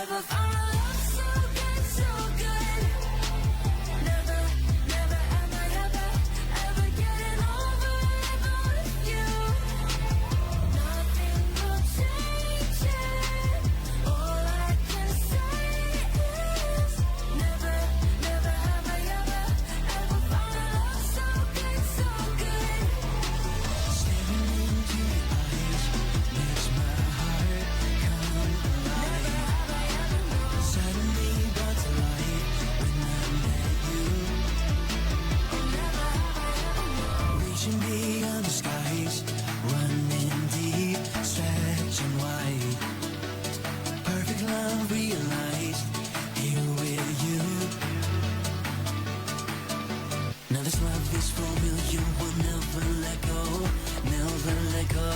Ever found a love so good, so good? Never, never am I ever getting over with you. Nothing will change it. All I can say is never, never have I ever found a love so good, so good. Staring into your eyes makes my heart come alive. Suddenly brought to life when I met you. Reaching beyond the skies, running deep, stretching wide. Perfect love realized here with you. Now this love is for real, you will never let go, never let go.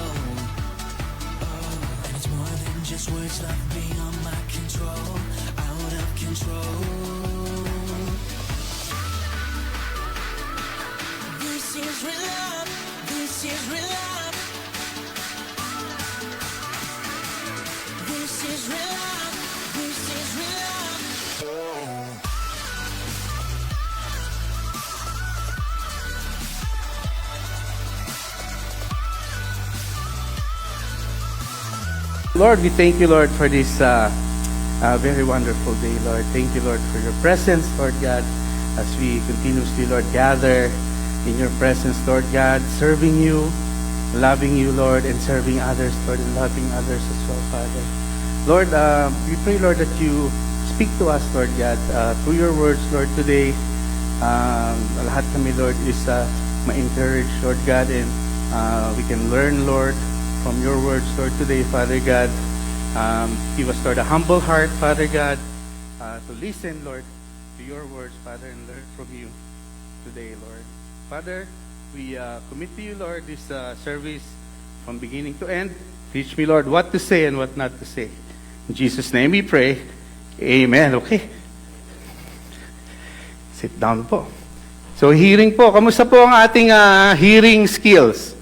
Oh, and it's more than just words, love beyond my control, out of control. This is real love, this is real love. This is real love, this is real love. Lord, we thank you, Lord, for this very wonderful day, Lord. Thank you, Lord, for your presence, Lord God, as we continuously, Lord, gather in your presence, Lord God, serving you, loving you, Lord, and serving others, Lord, and loving others as well, Father. Lord, we pray, Lord, that you speak to us, Lord God, through your words, Lord, today. Lahat kami, Lord, is ma-encourage, Lord God, and we can learn, Lord, from your words, Lord, today, Father God. Give us, Lord, a humble heart, Father God, to listen, Lord, to your words, Father, and learn from you today, Lord. Father, we commit to you, Lord, this service from beginning to end. Teach me, Lord, what to say and what not to say. In Jesus' name we pray. Amen. Okay. Sit down po. So, hearing po. Kamusta po ang ating hearing skills?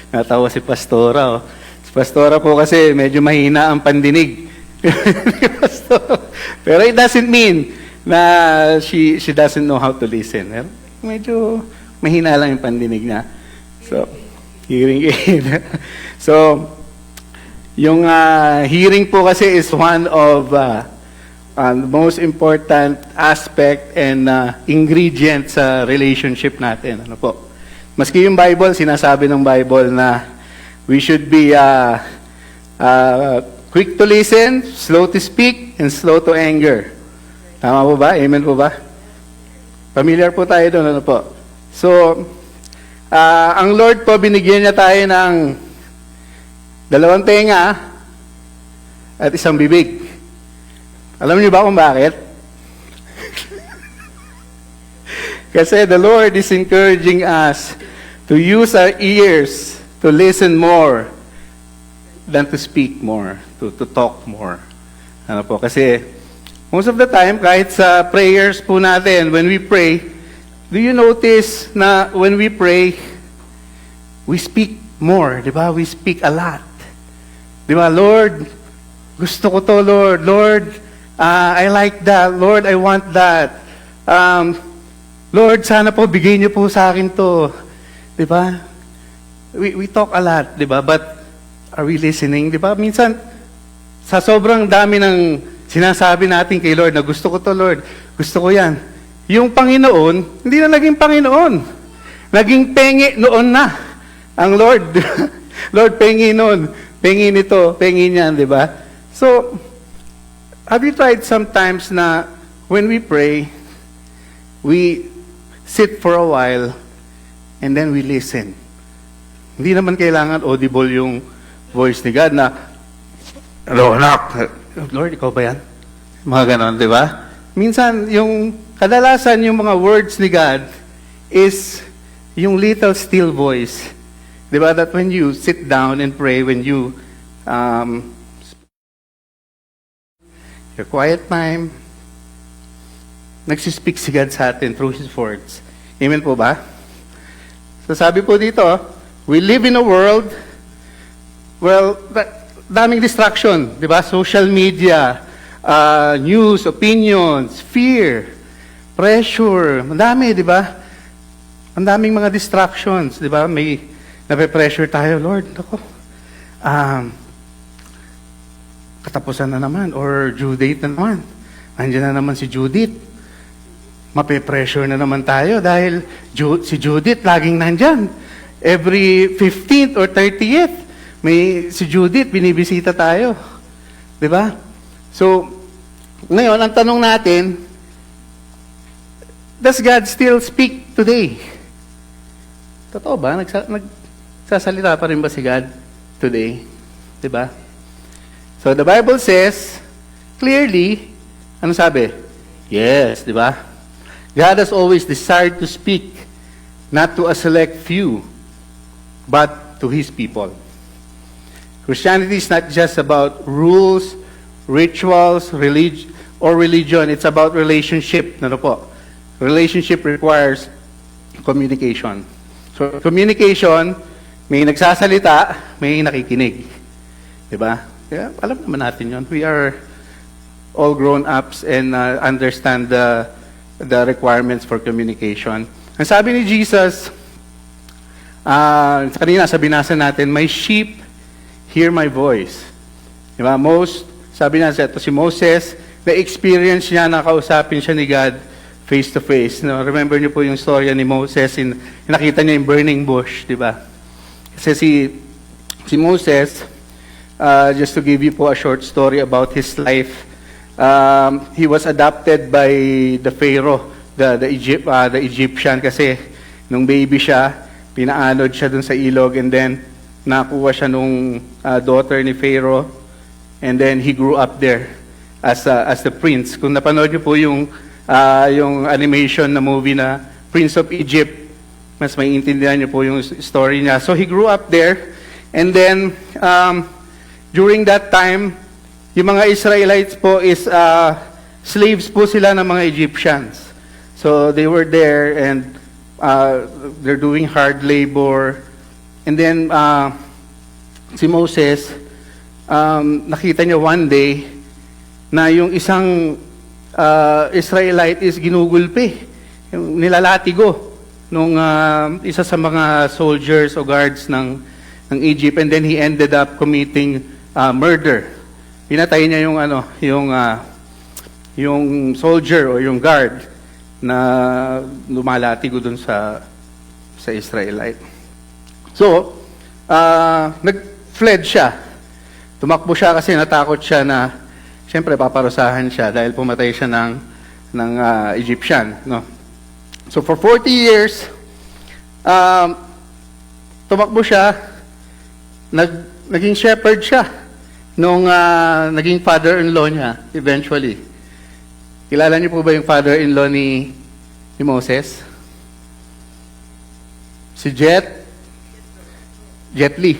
Natawa si Pastora. Oh. Si Pastora po kasi medyo mahina ang pandinig. Pero it doesn't mean na she doesn't know how to listen. Medyo mahina lang yung pandinig niya. So, hearing aid. So, yung hearing po kasi is one of the most important aspect and ingredient sa relationship natin. Ano po? Maski yung Bible, sinasabi ng Bible na we should be quick to listen, slow to speak, and slow to anger. Tama po ba? Amen po ba? Familiar po tayo doon, ano po? So, ang Lord po, binigyan niya tayo ng 2 tenga at 1 bibig. Alam niyo ba kung bakit? Kasi the Lord is encouraging us to use our ears to listen more than to speak more, to talk more. Ano po? Kasi most of the time, kahit sa prayers po natin, when we pray, do you notice na when we pray, we speak more, di ba? We speak a lot. Di ba? Lord, gusto ko to, Lord. Lord, I like that. Lord, I want that. Lord, sana po, bigay niyo po sa akin to. Di ba? We talk a lot, di ba? But are we listening? Di ba? Minsan, sa sobrang dami ng sinasabi natin kay Lord na gusto ko to, Lord. Gusto ko yan. Yung Panginoon, hindi na naging Panginoon. Naging pengi noon na. Ang Lord. Lord, pengi noon. Pengi nito, pengi niyan, di ba? So, have you tried sometimes na when we pray, we sit for a while, and then we listen. Hindi naman kailangan audible yung voice ni God na, hello, anak. Lord, ikaw ba yan? Mga ganon, di ba? Minsan, yung kadalasan yung mga words ni God is yung little still voice. Di ba? That when you sit down and pray, when you your quiet time, nagsispeak si God sa atin through His words. Amen po ba? So sabi po dito, we live in a world, well, daming distraction, di ba? Social media, news, opinions, fear, pressure, madami, di ba? Ang daming mga distractions, di ba? May nape-pressure tayo, Lord, ako, katapusan na naman, or due date na naman. Andiyan na naman si Judith. Mape-pressure na naman tayo dahil si Judith laging nandyan. Every 15th or 30th, may si Judith, binibisita tayo. Di ba? So, ngayon, ang tanong natin, does God still speak today? Totoo ba? Nagsasalita pa rin ba si God today? Di ba? So, the Bible says, clearly, ano sabi? Yes, di ba? God has always desired to speak, not to a select few, but to His people. Christianity is not just about rules, rituals, religion. It's about relationship. Ano po? Relationship requires communication. So, communication, may nagsasalita, may nakikinig. Diba? Kaya, alam naman natin yun. We are all grown-ups and understand the requirements for communication. Ang sabi ni Jesus, kanina sa binasa natin, my sheep hear my voice. Diba? Sabi na ito si Moses, na-experience niya na kausapin siya ni God face to face. No, remember niyo po yung storya ni Moses, nakita niya yung burning bush, di ba? Kasi si Moses, just to give you po a short story about his life, he was adopted by the Pharaoh, the Egyptian, kasi nung baby siya, pinaanod siya dun sa ilog, and then nakuha siya nung daughter ni Pharaoh, and then he grew up there as the prince. Kung napanood niyo po yung animation na movie na Prince of Egypt, mas may intindihan niyo po yung story niya. So he grew up there, and then during that time, yung mga Israelites po is slaves po sila ng mga Egyptians. So they were there, and they're doing hard labor. And then si Moses, nakita niya one day na yung isang Israelite is ginugulpi, yung nilalatigo nung isa sa mga soldiers o guards ng Egypt, and then he ended up committing murder. Pinatay niya yung soldier o yung guard na lumalatigo dun sa Israelite. So, nag-fled siya. Tumakbo siya kasi natakot siya na siyempre, paparusahan siya dahil pumatay siya ng Egyptian. No? So, for 40 years, tumakbo siya, naging shepherd siya nung naging father-in-law niya, eventually. Kilala niyo po ba yung father-in-law ni Moses? Si Jet Li.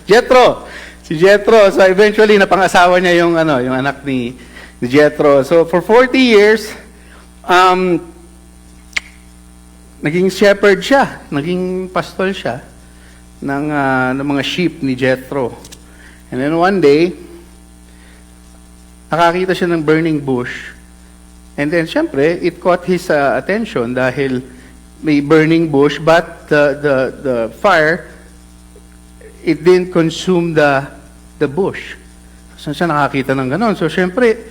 Jethro. Si Jethro, so eventually napang-asawa niya yung anak ni Jethro. So for 40 years, naging shepherd siya, naging pastol siya ng mga sheep ni Jethro. And then one day, nakakita siya ng burning bush. And then syempre, it caught his attention dahil may burning bush, but the fire, it didn't consume the bush. Saan siya nakakita ng ganon? So, syempre,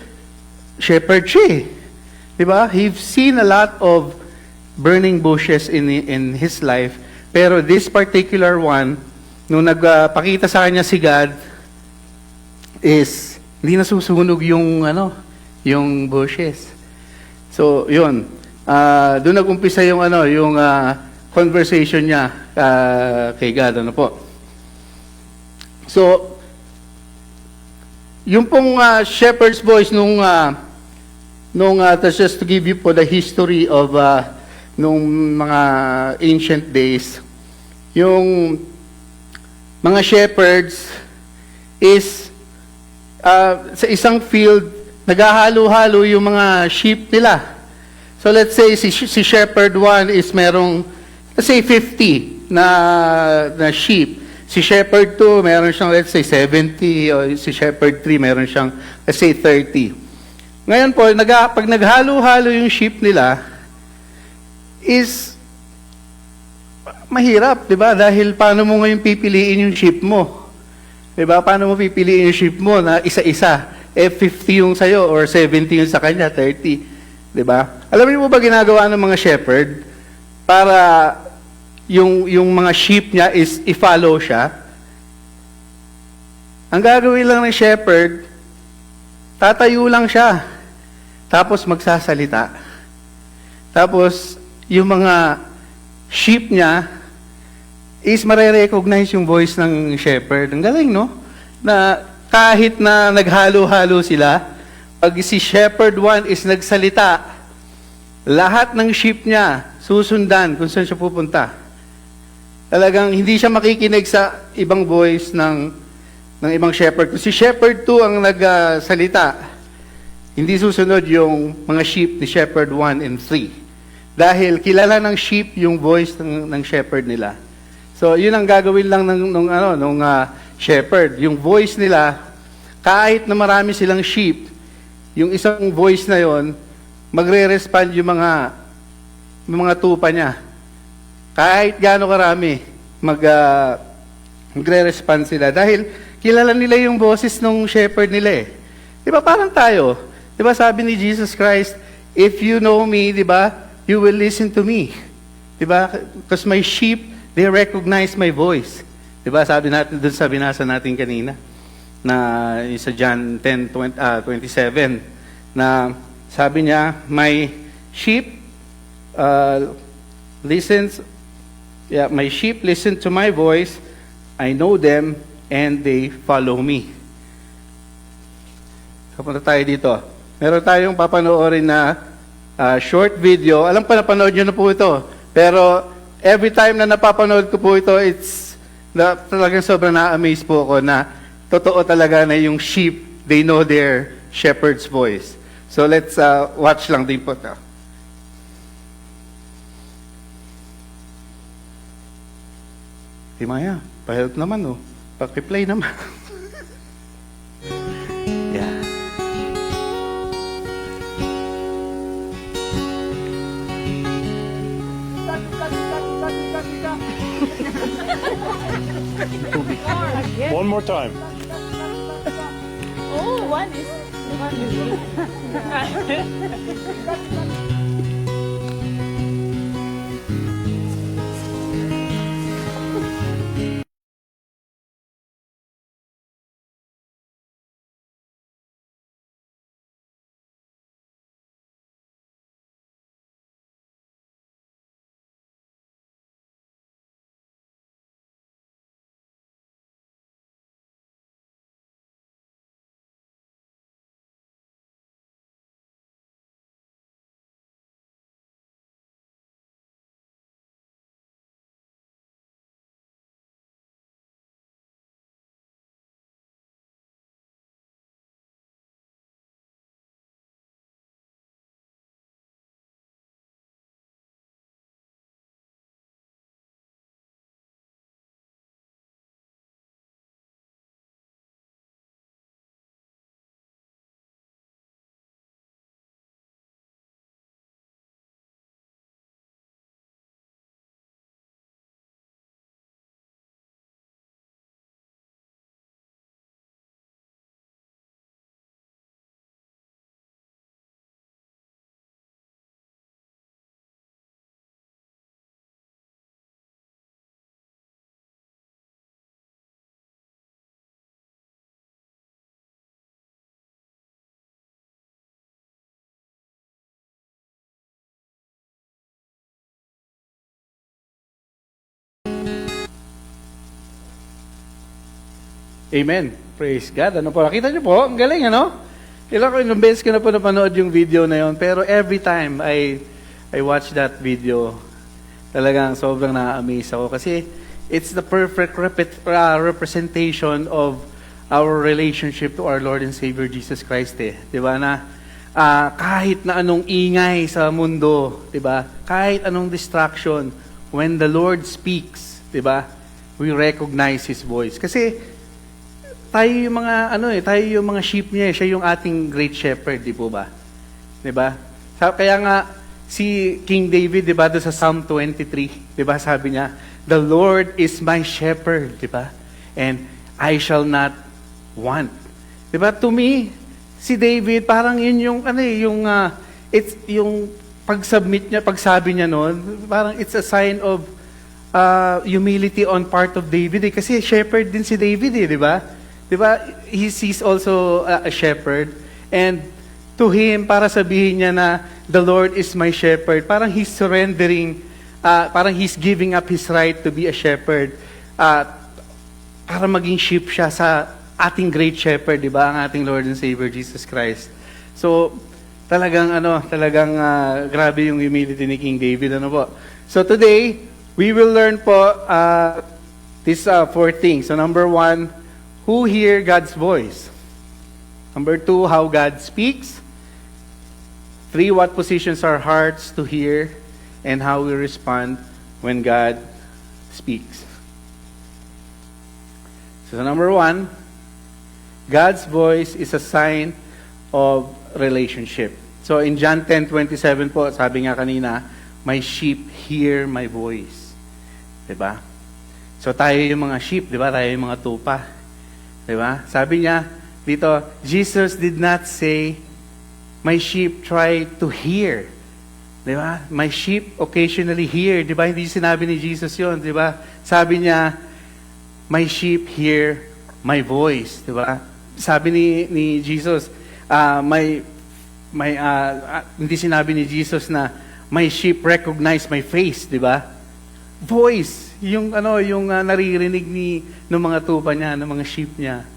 shepherd siya. Diba? He's seen a lot of burning bushes in his life, pero this particular one, nung nagpakita sa kanya si God, is hindi nasusunog yung bushes. So, yun. Doon nag-umpisa yung conversation niya kay God. Ano po? So, yung pong shepherd's voice just to give you po the history of nung mga ancient days, yung mga shepherds is sa isang field, naghahalo-halo yung mga sheep nila. So let's say si shepherd 1 is merong, let's say 50 na sheep. Si Shepherd 2, meron siyang, let's say, 70, o si Shepherd 3, meron siyang, let's say, 30. Ngayon po, pag naghalo-halo yung sheep nila, is mahirap, di ba? Dahil paano mo ngayon pipiliin yung sheep mo? Di ba? Paano mo pipiliin yung sheep mo na isa-isa? 50 yung sa'yo, or 70 yung sa kanya, 30. Di ba? Alam niyo mo ba ginagawa ng mga shepherd para yung mga sheep niya is i-follow siya? Ang gagawin lang ng shepherd, tatayo lang siya. Tapos magsasalita. Tapos, yung mga sheep niya is mare-recognize yung voice ng shepherd. Ang galing, no? Na kahit na naghalo-halo sila, pag si shepherd 1 is nagsalita, lahat ng sheep niya susundan kung saan siya pupunta. Talagang hindi siya makikinig sa ibang voice ng ibang shepherd. Kung si shepherd 2 ang nagsalita, hindi susunod yung mga sheep ni shepherd 1 and 3. Dahil kilala ng sheep yung voice ng shepherd nila. So, yun ang gagawin lang ng shepherd. Yung voice nila, kahit na marami silang sheep, yung isang voice na yon, magre-respond yung mga tupa niya. Kahit gaano karami, magre-respond sila. Dahil kilala nila yung boses ng shepherd nila eh. Di ba parang tayo? Di ba sabi ni Jesus Christ, if you know me, di ba, you will listen to me. Di ba? Because my sheep, they recognize my voice. Di ba? Sabi natin dun sa binasa natin kanina, na sa John 10:27, na sabi niya, my sheep my sheep listen to my voice, I know them, and they follow me. Kapunta tayo dito. Meron tayong papanoorin na short video. Alam ko napanood nyo na po ito. Pero every time na napapanood ko po ito, talagang sobrang na-amaze po ako na totoo talaga na yung sheep, they know their shepherd's voice. So let's watch lang din po ito. Maya, pa-help naman oh. Paki-play naman. Yeah. One more time. Oh, one is. Amen. Praise God. Ano po, nakita niyo po? Ang galing, ano? Ilang beses ko na po napanood yung video na yon, pero every time I watch that video, talagang sobrang na-amaze ako kasi it's the perfect representation of our relationship to our Lord and Savior Jesus Christ eh. 'Di ba na kahit na anong ingay sa mundo, 'di ba? Kahit anong distraction, when the Lord speaks, 'di ba? we recognize His voice. Kasi tayo yung mga tayo yung mga sheep niya, siya yung ating great shepherd, di po ba? Di ba? Kaya nga si King David, di ba, doon sa Psalm 23, di ba, sabi niya, "The Lord is my shepherd," di ba? "And I shall not want." Di ba? To me, si David, parang yun yung it's yung pagsabi niya noon, parang it's a sign of humility on part of David kasi shepherd din si David di ba? Di ba? He's also a shepherd, and to him, para sabihin niya na the Lord is my shepherd, parang he's surrendering, parang he's giving up his right to be a shepherd, para maging sheep siya sa ating great shepherd, di ba? Ang ating Lord and Savior Jesus Christ. So, talagang grabe yung humility ni King David, ano po. So today, we will learn po these 4 things. So number 1, who hear God's voice. Number 2, how God speaks. 3, what positions our hearts to hear and how we respond when God speaks. So number 1, God's voice is a sign of relationship. So in John 10:27 po, sabi nga kanina, "My sheep hear my voice." Diba? So tayo yung mga sheep, diba? Tayo yung mga tupa. Diba? Sabi niya dito, Jesus did not say, "My sheep try to hear." Diba? "My sheep occasionally hear." Diba? Hindi sinabi ni Jesus yun. Diba? Sabi niya, "My sheep hear my voice." Diba? Sabi ni Jesus, hindi sinabi ni Jesus na my sheep recognize my face, di ba? Voice, yung naririnig ng mga tupa niya, ng mga sheep niya.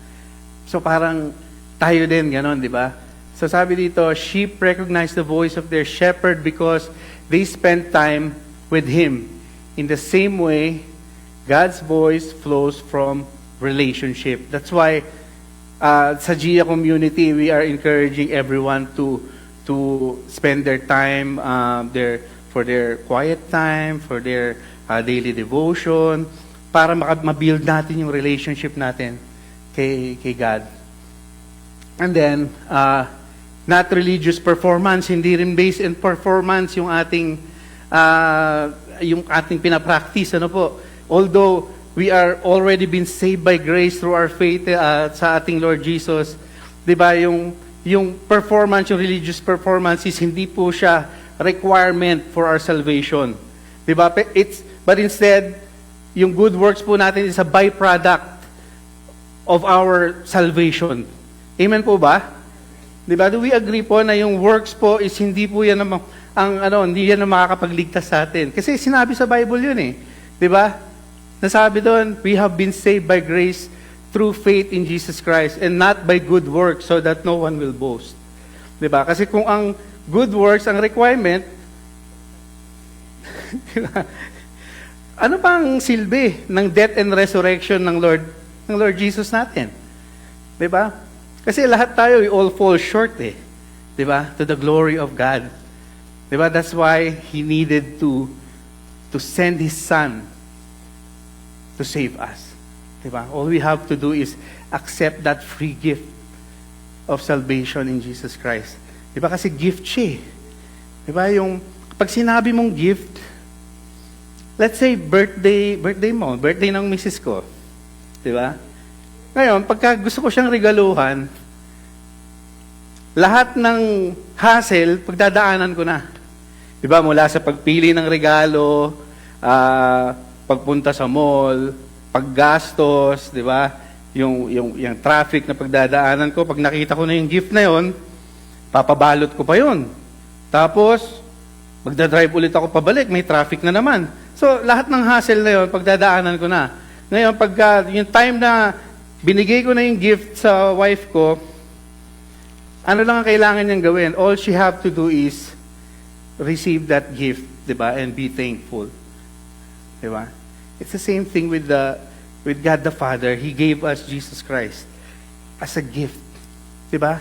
So parang tayo din ganon, di ba? So sabi dito, sheep recognize the voice of their shepherd because they spend time with him. In the same way, God's voice flows from relationship. That's why sa GIA community, we are encouraging everyone to spend their time for their quiet time, for their daily devotion, para ma-build natin yung relationship natin kay God. And then, not religious performance, hindi rin based in performance yung ating pinapractice, ano po. Although we are already been saved by grace through our faith sa ating Lord Jesus, 'di ba, yung performance, yung religious performance is hindi po siya requirement for our salvation. 'Di ba? But instead, yung good works po natin is a byproduct of our salvation. Amen po ba? 'Di ba? Do we agree po na yung works po is hindi po yan hindi yan ang makakapagligtas sa atin? Kasi sinabi sa Bible yun 'di ba? Nasabi doon, we have been saved by grace through faith in Jesus Christ and not by good works so that no one will boast. 'Di ba? Kasi kung ang good works ang requirement, ano pang silbi ng death and resurrection ng Lord Jesus natin? 'Di ba? Kasi lahat tayo, we all fall short 'di ba? To the glory of God. 'Di ba? That's why He needed to send His Son to save us. 'Di ba? All we have to do is accept that free gift of salvation in Jesus Christ. 'Di ba? Kasi gift siya. 'Di ba? Yung pag sinabi mong gift, let's say birthday ng misis ko. 'Di ba? Ngayon, pagka gusto ko siyang regaluhan, lahat ng hassle pagdadaanan ko na. 'Di ba? Mula sa pagpili ng regalo, pagpunta sa mall, paggastos, 'di ba? Yung traffic na pagdadaanan ko, pag nakita ko na yung gift na 'yon, papabalot ko pa 'yon. Tapos magda-drive ulit ako pabalik, may traffic na naman. So lahat ng hassle na 'yon pagdadaanan ko na. Ngayon pagka yung time na binigay ko na yung gift sa wife ko, ano lang ang kailangan niyang gawin? All she have to do is receive that gift, 'di ba? And be thankful. 'Di ba? It's the same thing with God the Father. He gave us Jesus Christ as a gift. 'Di ba?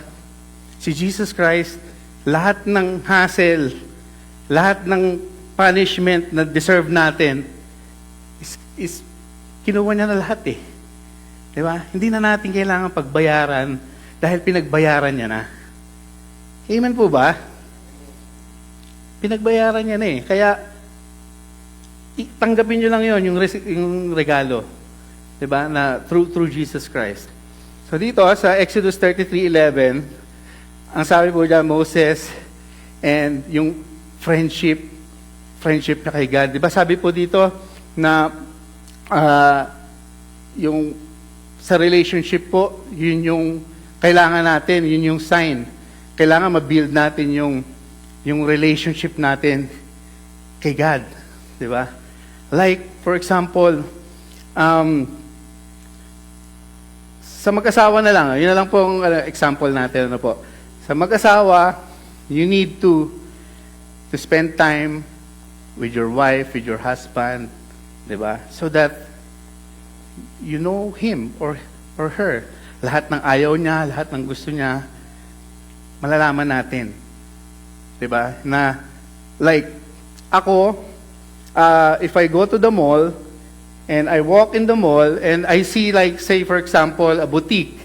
Si Jesus Christ, lahat ng hassle, lahat ng punishment na deserve natin is kinuha niya na lahat eh. Di ba? Hindi na natin kailangan pagbayaran dahil pinagbayaran niya na. Amen po ba? Pinagbayaran niya na eh. Kaya, tanggapin niyo lang yon yung regalo. Di ba? Na through Jesus Christ. So dito, sa Exodus 33:11, ang sabi po dyan, Moses and yung friendship na kay God. Di ba? Sabi po dito na yung sa relationship po, yun yung kailangan natin, yun yung sign. Kailangan ma-build natin yung relationship natin kay God. Di ba? Like, for example, sa mag-asawa na lang, yun na lang pong example natin. Ano po? Sa mag-asawa, you need to spend time with your wife, with your husband, di ba? So that you know him or her. Lahat ng ayaw niya, lahat ng gusto niya, malalaman natin. Di ba? Na, like, ako, if I go to the mall, and I walk in the mall, and I see, like, say, for example, a boutique.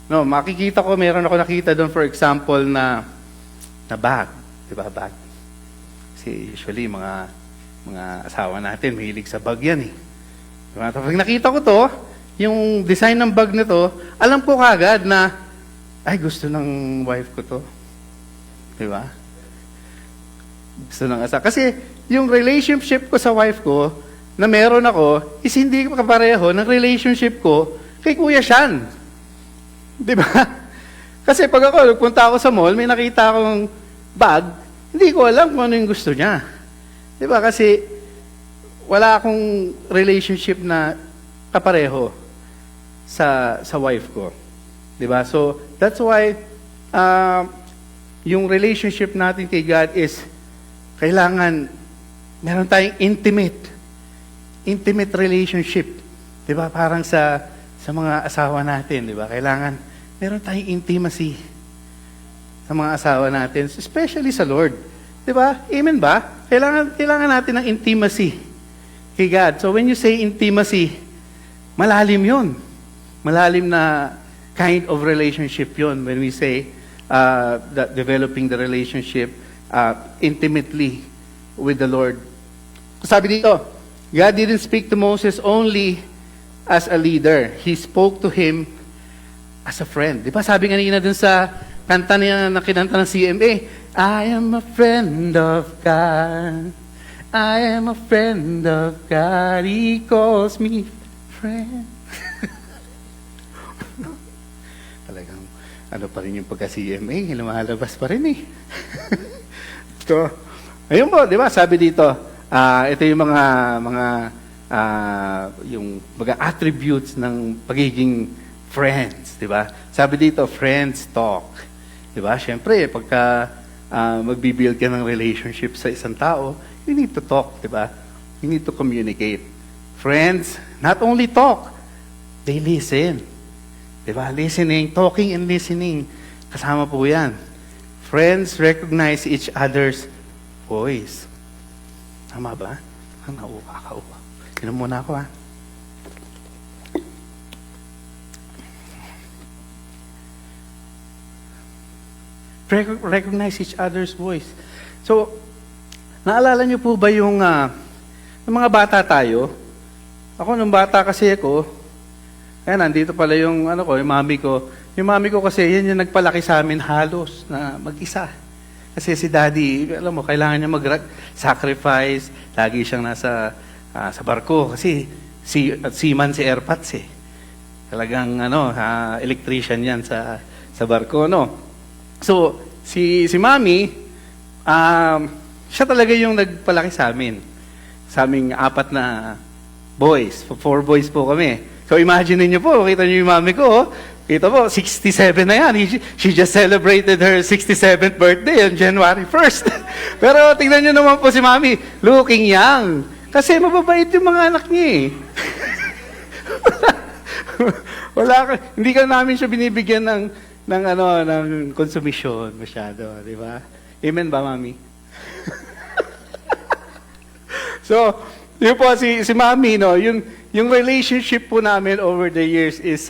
No, makikita ko, meron ako nakita doon, for example, na bag. Di ba, bag? Kasi usually, mga asawa natin, mahilig sa bag yan eh. Diba? Pag nakita ko to, yung design ng bag nito, alam ko kagad na, ay, gusto ng wife ko to. Di ba? Gusto ng asawa. Kasi, yung relationship ko sa wife ko, na meron ako, is hindi kapareho ng relationship ko kay Kuya Sean. Di ba? Kasi pag ako, nagpunta ako sa mall, may nakita akong bag, hindi ko alam kung ano yung gusto niya. Di ba? Kasi wala akong relationship na kapareho sa wife ko. Di ba? So, that's why yung relationship natin kay God is kailangan meron tayong intimate relationship. Di ba? Parang sa mga asawa natin, di ba? Kailangan meron tayong intimacy sa mga asawa natin, especially sa Lord. Di ba? Amen ba? Kailangan natin ng intimacy kay God. So when you say intimacy, malalim yun. Malalim na kind of relationship yun when we say that developing the relationship intimately with the Lord. Sabi dito, God didn't speak to Moses only as a leader. He spoke to him as a friend. Di ba sabi kanina dun sa kanta niya na kinanta ng CMA, I am a friend of God. I am a friend of God. He calls me friend. Talagang, ano pa rin yung pagka-CMA, lumalabas pa rin eh. So, ayun po, di ba, sabi dito, ito yung mga attributes ng pagiging friends, di ba? Sabi dito, friends talk. Di ba? Siyempre, pagka magbibuild ka ng relationship sa isang tao, you need to talk, di ba? You need to communicate. Friends, not only talk, they listen. Di ba? Listening, talking and listening. Kasama po yan. Friends recognize each other's voice. Tama ba? Ang nauuka. Inom muna ako, ha? Recognize each other's voice. So, naalala niyo po ba yung mga bata tayo? Ako, nung bata kasi ako, ayan, nandito pala yung, yung mami ko. Yung mami ko kasi, yan yung nagpalaki sa amin halos na mag-isa. Kasi si daddy, alam mo, kailangan niya mag-sacrifice. Lagi siyang nasa sa barko. Kasi seaman si Airpats eh. Talagang electrician yan sa barko, no? So, si mami, siya talaga yung nagpalaki sa amin. Sa aming 4 na boys. 4 boys po kami. So, imagine niyo po, kita niyo yung mami ko, oh. Kita po, 67 na yan. She just celebrated her 67th birthday on January 1st. Pero tingnan niyo naman po si mami, looking young. Kasi mababait yung mga anak niya eh. Hindi ka namin siya binibigyan ng konsumisyon masyado, di ba? Amen ba, mami? So, yun po si mami, no, yun yung relationship po namin over the years is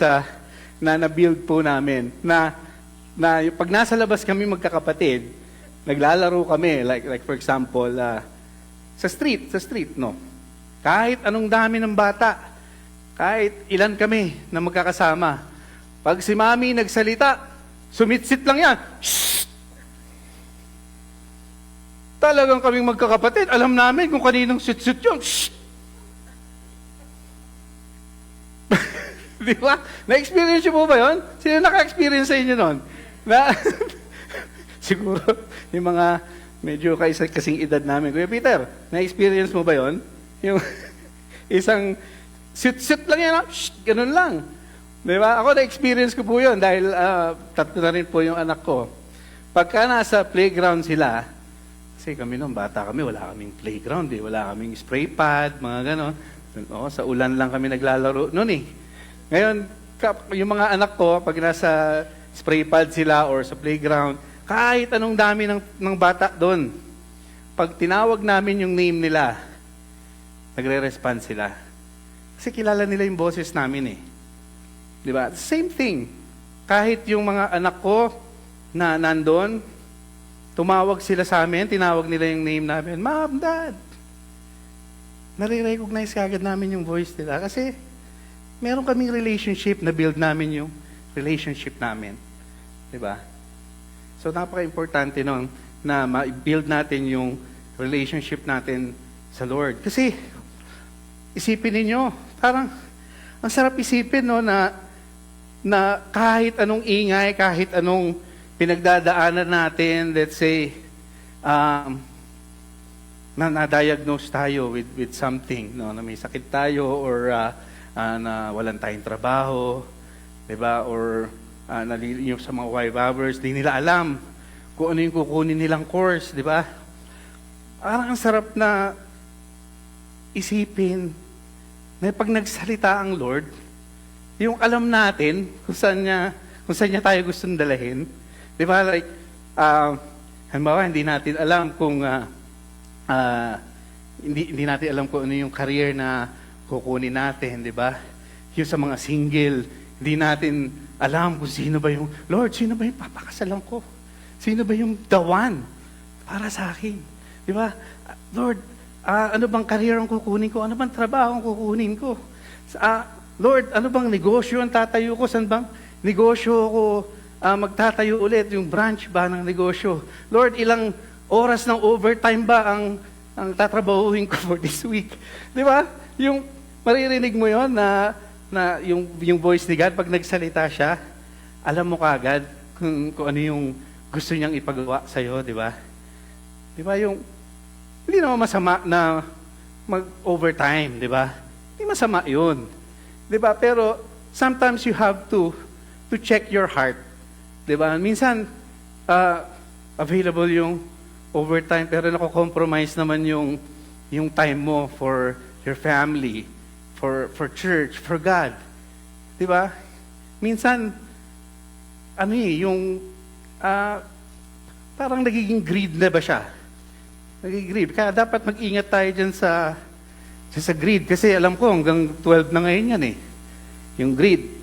na na-build po namin. Na yung pag nasa labas kami magkakapatid, naglalaro kami. Like for example, sa street, no? Kahit anong dami ng bata, kahit ilan kami na magkakasama, pag si Mami nagsalita, sumitsit lang yan. Shh! Talagang kaming magkakapatid, alam namin kung kaninong sit-sit yun. Shh! Di ba? Na-experience niyo po ba yun? Sino naka-experience sa inyo nun? Na, siguro, yung mga medyo kasing edad namin. Kuya Peter, na-experience mo ba yun? Yung isang sit-sit lang yan, shh, ganun lang. Di ba? Ako na-experience ko po yun dahil tatlo na rin po yung anak ko. Pagka nasa playground sila, kasi kami nung bata kami, wala kaming playground, wala kaming spray pad, mga ganon. Sa ulan lang kami naglalaro noon eh. Ngayon, yung mga anak ko, pag nasa spray pad sila or sa playground, kahit anong dami ng bata doon, pag tinawag namin yung name nila, nagre-respond sila. Kasi kilala nila yung boses namin eh. Di ba? Same thing. Kahit yung mga anak ko na nandun, tumawag sila sa amin, tinawag nila yung name namin, Mom, Dad. Nare-recognize kagad namin yung voice nila kasi meron kaming relationship na build namin yung relationship namin. Diba? So, napaka-importante nun na ma-build natin yung relationship natin sa Lord. Kasi, isipin ninyo, parang, ang sarap isipin, no, na kahit anong ingay, kahit anong pinagdadaanan natin, let's say, na-diagnose tayo with something, no, na may sakit tayo, or na walang tayong trabaho, diba? Or yung sa mga wife hours, di nila alam kung ano yung kukunin nilang course, diba? Parang ang sarap na isipin na pag nagsalita ang Lord, yung alam natin kung saan niya tayo gustong dalahin, diba? Like, halimbawa, hindi natin alam kung hindi natin alam kung ano yung career na kukunin natin, di ba? Yung sa mga single, hindi natin alam kung sino ba yung, Lord, sino ba yung papakasalan ko? Sino ba yung the one para sa akin? Di ba? Lord, ano bang career ang kukunin ko? Ano bang trabaho ang kukunin ko? Lord, ano bang negosyo ang tatayo ko? Saan bang negosyo ko magtatayo ulit? Yung branch ba ng negosyo? Lord, ilang oras ng overtime ba ang tatrabahuhin ko for this week? Di ba? Yung maririnig mo yon na yung voice ni God, pag nagsalita siya, alam mo kagad kung ano yung gusto niyang ipagawa sa'yo, di ba? Di ba yung, hindi naman masama na mag-overtime, di ba? Hindi masama yun. Di ba? Pero sometimes you have to check your heart. Di ba? Minsan, available yung overtime, pero nako-compromise naman yung time mo for your family, for church, for God. Di ba? Minsan, parang nagiging greed na ba siya? Nagiging greed. Kaya dapat mag-ingat tayo dyan sa greed. Kasi alam ko, hanggang 12 na ngayon yan eh. Yung greed.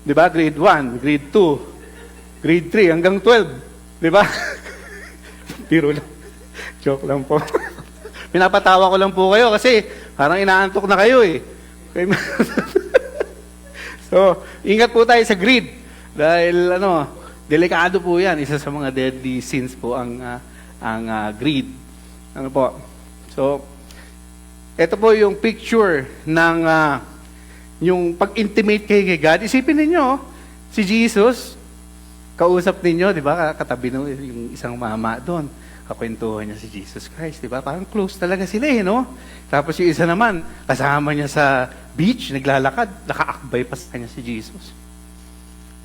Di ba? Grade 1, grade 2, grade 3, hanggang 12. Di ba? Biro lang. Joke lang po. Pinapatawa ko lang po kayo kasi parang inaantok na kayo eh. So, ingat po tayo sa greed. Dahil delikado po yan. Isa sa mga deadly sins po ang greed. Ano po? So, ito po yung picture ng yung pag-intimate kayo kay God. Isipin ninyo, si Jesus, kausap ninyo, di ba? Katabi nung yung isang mama doon. Kakwentuhan niya si Jesus Christ, di ba? Parang close talaga sila eh, no? Tapos yung isa naman, kasama niya sa beach, naglalakad, nakaakbay pa sa kanya si Jesus.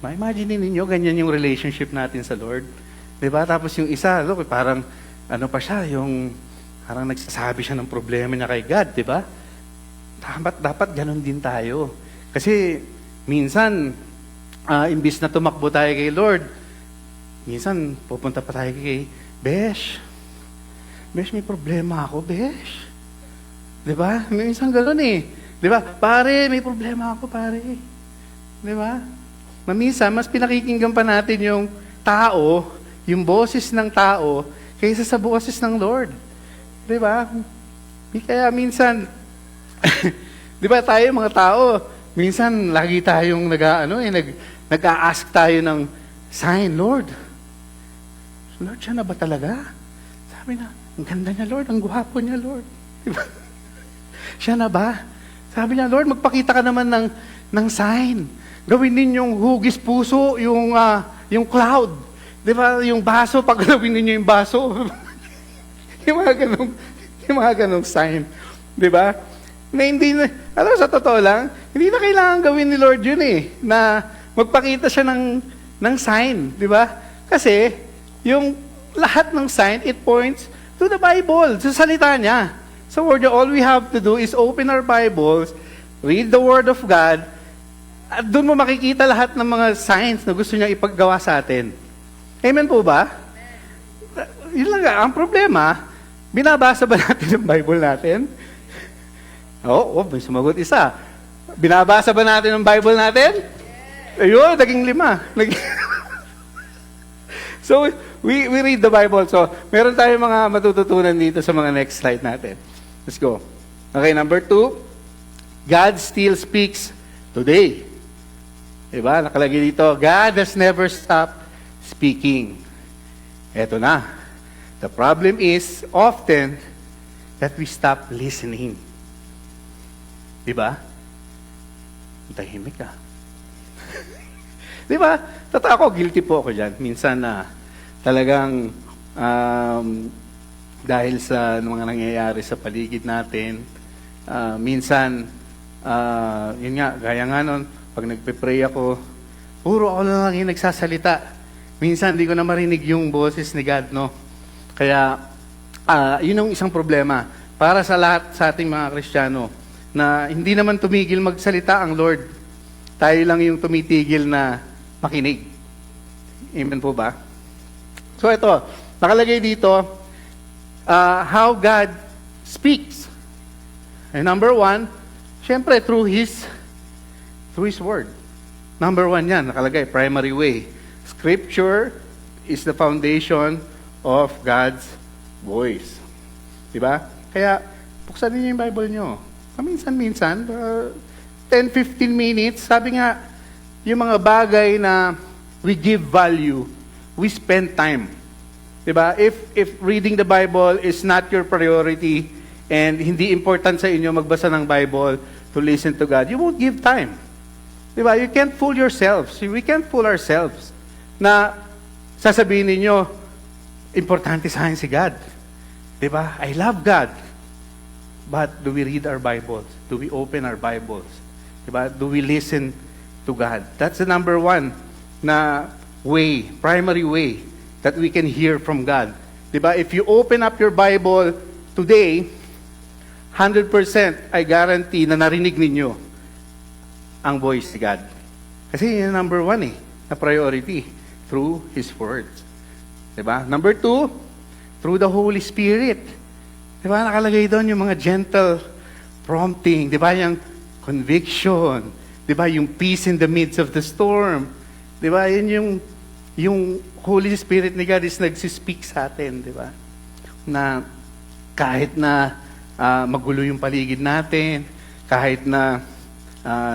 Ma-imagine ninyo, ganyan yung relationship natin sa Lord. Di ba? Tapos yung isa, look, parang, pa siya, yung, parang nagsasabi siya ng problema niya kay God, di ba? Dapat ganun din tayo. Kasi, minsan, imbis na tumakbo tayo kay Lord, minsan, pupunta pa tayo kay Besh, may problema ako, Besh. Di ba? Minsan gano'n eh. Di ba? Pare, may problema ako, pare. Di ba? Minsan, mas pinakikinggan pa natin yung tao, yung boses ng tao, kaysa sa boses ng Lord. Di ba? Kaya minsan, di ba tayo mga tao, minsan lagi tayong nag-a-ask tayo ng sign, Lord, siya na ba talaga? Sabi na, ang ganda niya, Lord, ang gwapo niya, Lord. Di ba? Siya na ba? Sabi niya, Lord, magpakita ka naman ng sign. Gawin ninyong hugis puso, yung cloud. Di ba? Yung baso, pag gawin ninyo yung baso. yung mga ganong sign. Di ba? Na hindi na, alam, sa totoo lang, hindi na kailangan gawin ni Lord yun eh, na magpakita siya ng sign. Di ba? Kasi, yung lahat ng sign, it points to the Bible, sa salita niya. So, all we have to do is open our Bibles, read the Word of God, at doon mo makikita lahat ng mga signs na gusto niya ipaggawa sa atin. Amen po ba? Yun lang, ang problema, binabasa ba natin yung Bible natin? Oo, may sumagot isa. Binabasa ba natin ang Bible natin? Ayun, naging 5. So, we read the Bible. So, meron tayong mga matututunan dito sa mga next slide natin. Let's go. Okay, number 2. God still speaks today. Diba? Nakalagay dito, God has never stopped speaking. Eto na. The problem is often that we stop listening. Diba? Tahimik ka. Diba? Totoo ako, guilty po ako dyan. Minsan na talagang dahil sa mga nangyayari sa paligid natin, minsan, yun nga, gaya nga nun, pag nagpe-pray ako, puro ako lang yung nagsasalita. Minsan, hindi ko na marinig yung boses ni God, no? Kaya, yun ang isang problema. Para sa lahat sa ating mga Kristiyano, na hindi naman tumigil magsalita ang Lord. Tayo lang yung tumitigil na makinig. Amen po ba? So ito, nakalagay dito, how God speaks. And number 1, syempre through His Word. Number 1 yan, nakalagay, primary way. Scripture is the foundation of God's voice. Diba? Kaya, buksan niyo yung Bible nyo. Minsan-minsan, 10-15 minutes, sabi nga, yung mga bagay na we give value, we spend time. Diba? If reading the Bible is not your priority and hindi important sa inyo magbasa ng Bible to listen to God, you won't give time. Diba? You can't fool yourselves. We can't fool ourselves na sasabihin ninyo, importante sa akin si God. Diba? I love God. But do we read our Bibles? Do we open our Bibles? Diba? Do we listen to God? That's the number 1 na way, primary way that we can hear from God. Diba? If you open up your Bible today, 100% I guarantee na narinig ninyo ang voice ni God. Kasi yun yung number 1 na priority through His words. Diba? Number 2, through the Holy Spirit. Diba, nakalagay doon yung mga gentle prompting, diba, yung conviction, diba, yung peace in the midst of the storm. Diba, yun yung Holy Spirit ni God is nagsispeak sa atin, diba? Na kahit na magulo yung paligid natin, kahit na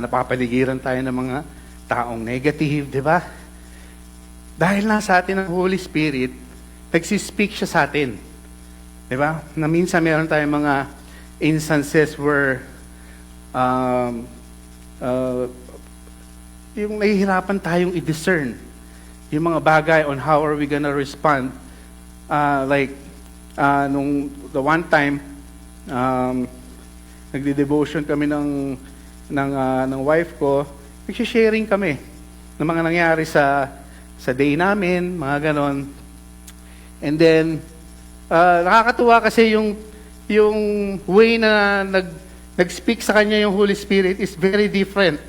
napapaligiran tayo ng mga taong negative, diba? Dahil nasa atin ang Holy Spirit, nagsispeak siya sa atin. Diba? Na minsan meron tayong mga instances where yung nahihirapan tayong i-discern yung mga bagay on how are we gonna respond. Nung the one time, nagde-devotion kami ng wife ko, nagsisharing kami ng mga nangyari sa day namin, mga ganon. And then, nakakatuwa kasi yung way na nag-speak sa kanya yung Holy Spirit is very different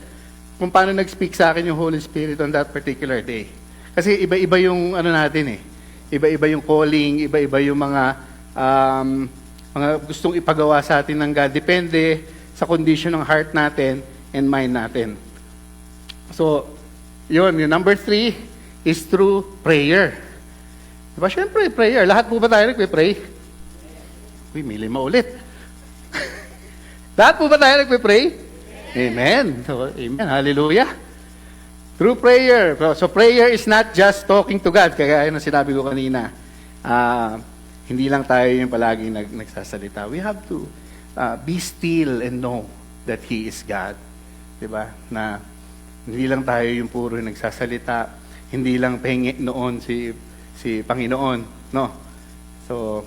kung paano nag-speak sa akin yung Holy Spirit on that particular day. Kasi iba-iba yung ano natin Iba-iba yung calling, iba-iba yung mga mga gustong ipagawa sa atin ng God. Depende sa condition ng heart natin and mind natin. So, yun. Yung number 3 is through prayer. Diba? Siyempre, prayer. Lahat po ba tayo nagpe-pray? Uy, may 5 ulit. Lahat po ba tayo nagpe-pray? Amen. So, amen. Hallelujah. Through prayer. So, prayer is not just talking to God. Kaya yun ang sinabi ko kanina. Hindi lang tayo yung palaging nagsasalita. We have to be still and know that He is God. Diba? Na hindi lang tayo yung puro nagsasalita. Hindi lang pahingi noon si Panginoon. No? So,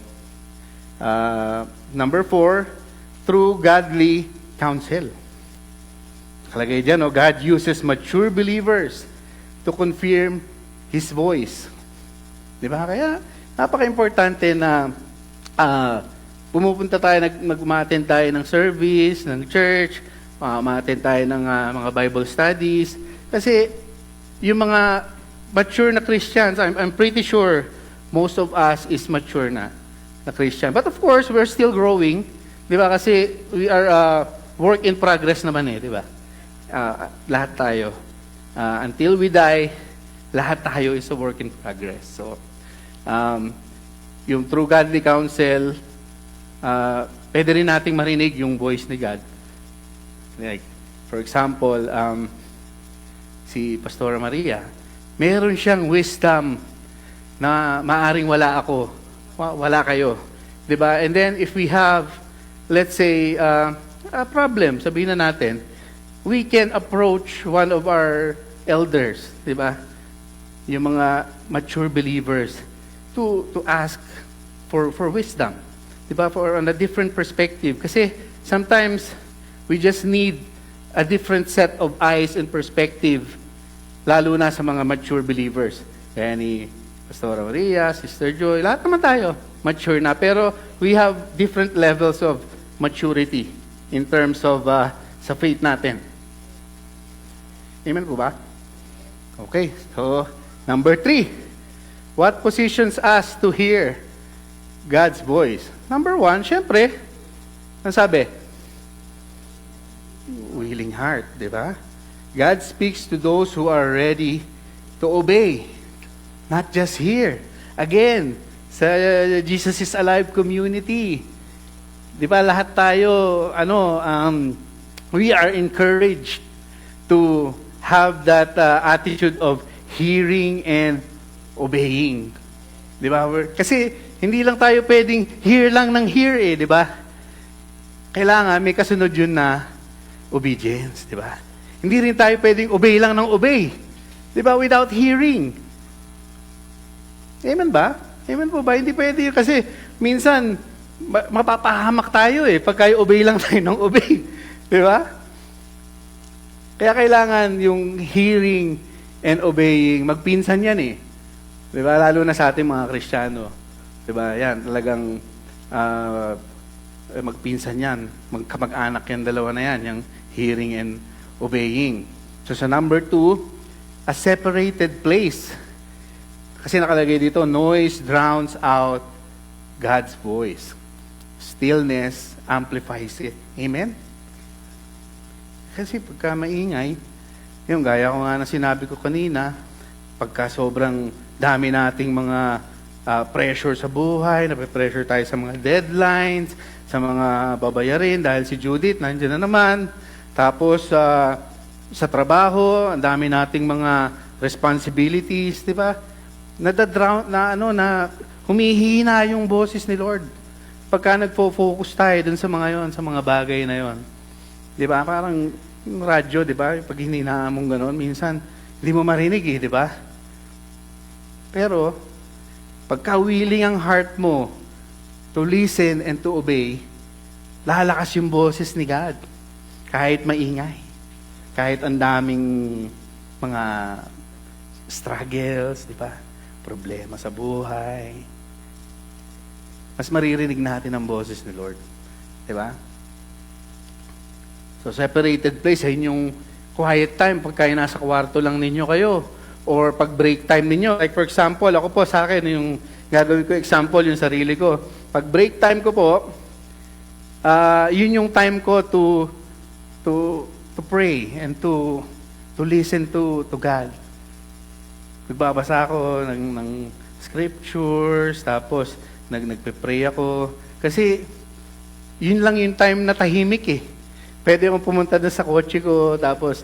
number 4, through godly counsel. Kalagay dyan, no? God uses mature believers to confirm His voice. Diba? Kaya, napaka-importante na pumupunta tayo, mag-attend tayo ng service, ng church, ma-attend tayo ng mga Bible studies. Kasi yung mga mature na Christians, I'm pretty sure most of us is mature na Christian. But of course, we're still growing. Di ba? Kasi we are work in progress naman eh. Di ba? Lahat tayo. Until we die, lahat tayo is a work in progress. So, yung through godly counsel, pwede rin nating marinig yung voice ni God. Like, for example, si Pastora Maria, meron siyang wisdom na maaring wala ako, wala kayo. Diba? And then, if we have, let's say, a problem, sabihin na natin, we can approach one of our elders, diba? Yung mga mature believers, to ask for wisdom. Diba? For on a different perspective. Kasi sometimes we just need a different set of eyes and perspective, lalo na sa mga mature believers. Kaya ni Pastora Maria, Sister Joy, lahat naman tayo mature na. Pero we have different levels of maturity in terms of sa faith natin. Amen po ba? Okay, so number 3. What positions us to hear God's voice? Number 1, syempre, ang sabi? Willing heart, di ba? God speaks to those who are ready to obey. Not just here. Again, sa Jesus is Alive community, di ba lahat tayo, we are encouraged to have that attitude of hearing and obeying. Di ba? Kasi hindi lang tayo pwedeng hear lang ng hear eh, di ba? Kailangan may kasunod yun na obedience, di ba? Hindi rin tayo pwedeng obey lang ng obey. Di ba? Without hearing. Amen ba? Amen po ba? Hindi pwede yun kasi minsan mapapahamak tayo eh pagka obey lang tayo ng obey. Di ba? Kaya kailangan yung hearing and obeying, magpinsan yan eh. Di ba? Lalo na sa ating mga Kristiyano. Di ba? Yan, talagang magpinsan yan. Magkamag-anak yan, dalawa na yan, yung hearing and obeying. So sa number 2, a separated place. Kasi nakalagay dito, noise drowns out God's voice. Stillness amplifies it. Amen? Kasi pagka maingay, yung gaya ko nga na sinabi ko kanina, pagka sobrang dami nating mga pressure sa buhay, nape-pressure tayo sa mga deadlines, sa mga babayarin, dahil si Judith, nandiyan na naman. Tapos, sa trabaho, ang dami nating mga responsibilities, di ba? Na humihina yung boses ni Lord. Pagka nagfo-focus tayo dun sa mga yon, sa mga bagay na yon. Di ba? Parang yung radyo, di ba? Pag hininaan mong gano'n, minsan, hindi mo marinig eh, di ba? Pero, pagka willing ang heart mo to listen and to obey, lalakas yung boses ni God. Kahit maingay. Kahit ang daming mga struggles, di ba? Problema sa buhay. Mas maririnig natin ang boses ni Lord. Di ba? So, separated place, ayun yung quiet time. Pagka nasa kwarto lang ninyo kayo. Or pag break time ninyo. Like for example, ako po sa akin, yung gagawin ko example, yung sarili ko. Pag break time ko po, yun yung time ko to pray and to listen to God. Nagbabasa ako ng scriptures, tapos nagpe-pray ako. Kasi yun lang yung time na tahimik eh. Pwede akong pumunta doon sa kotse ko, tapos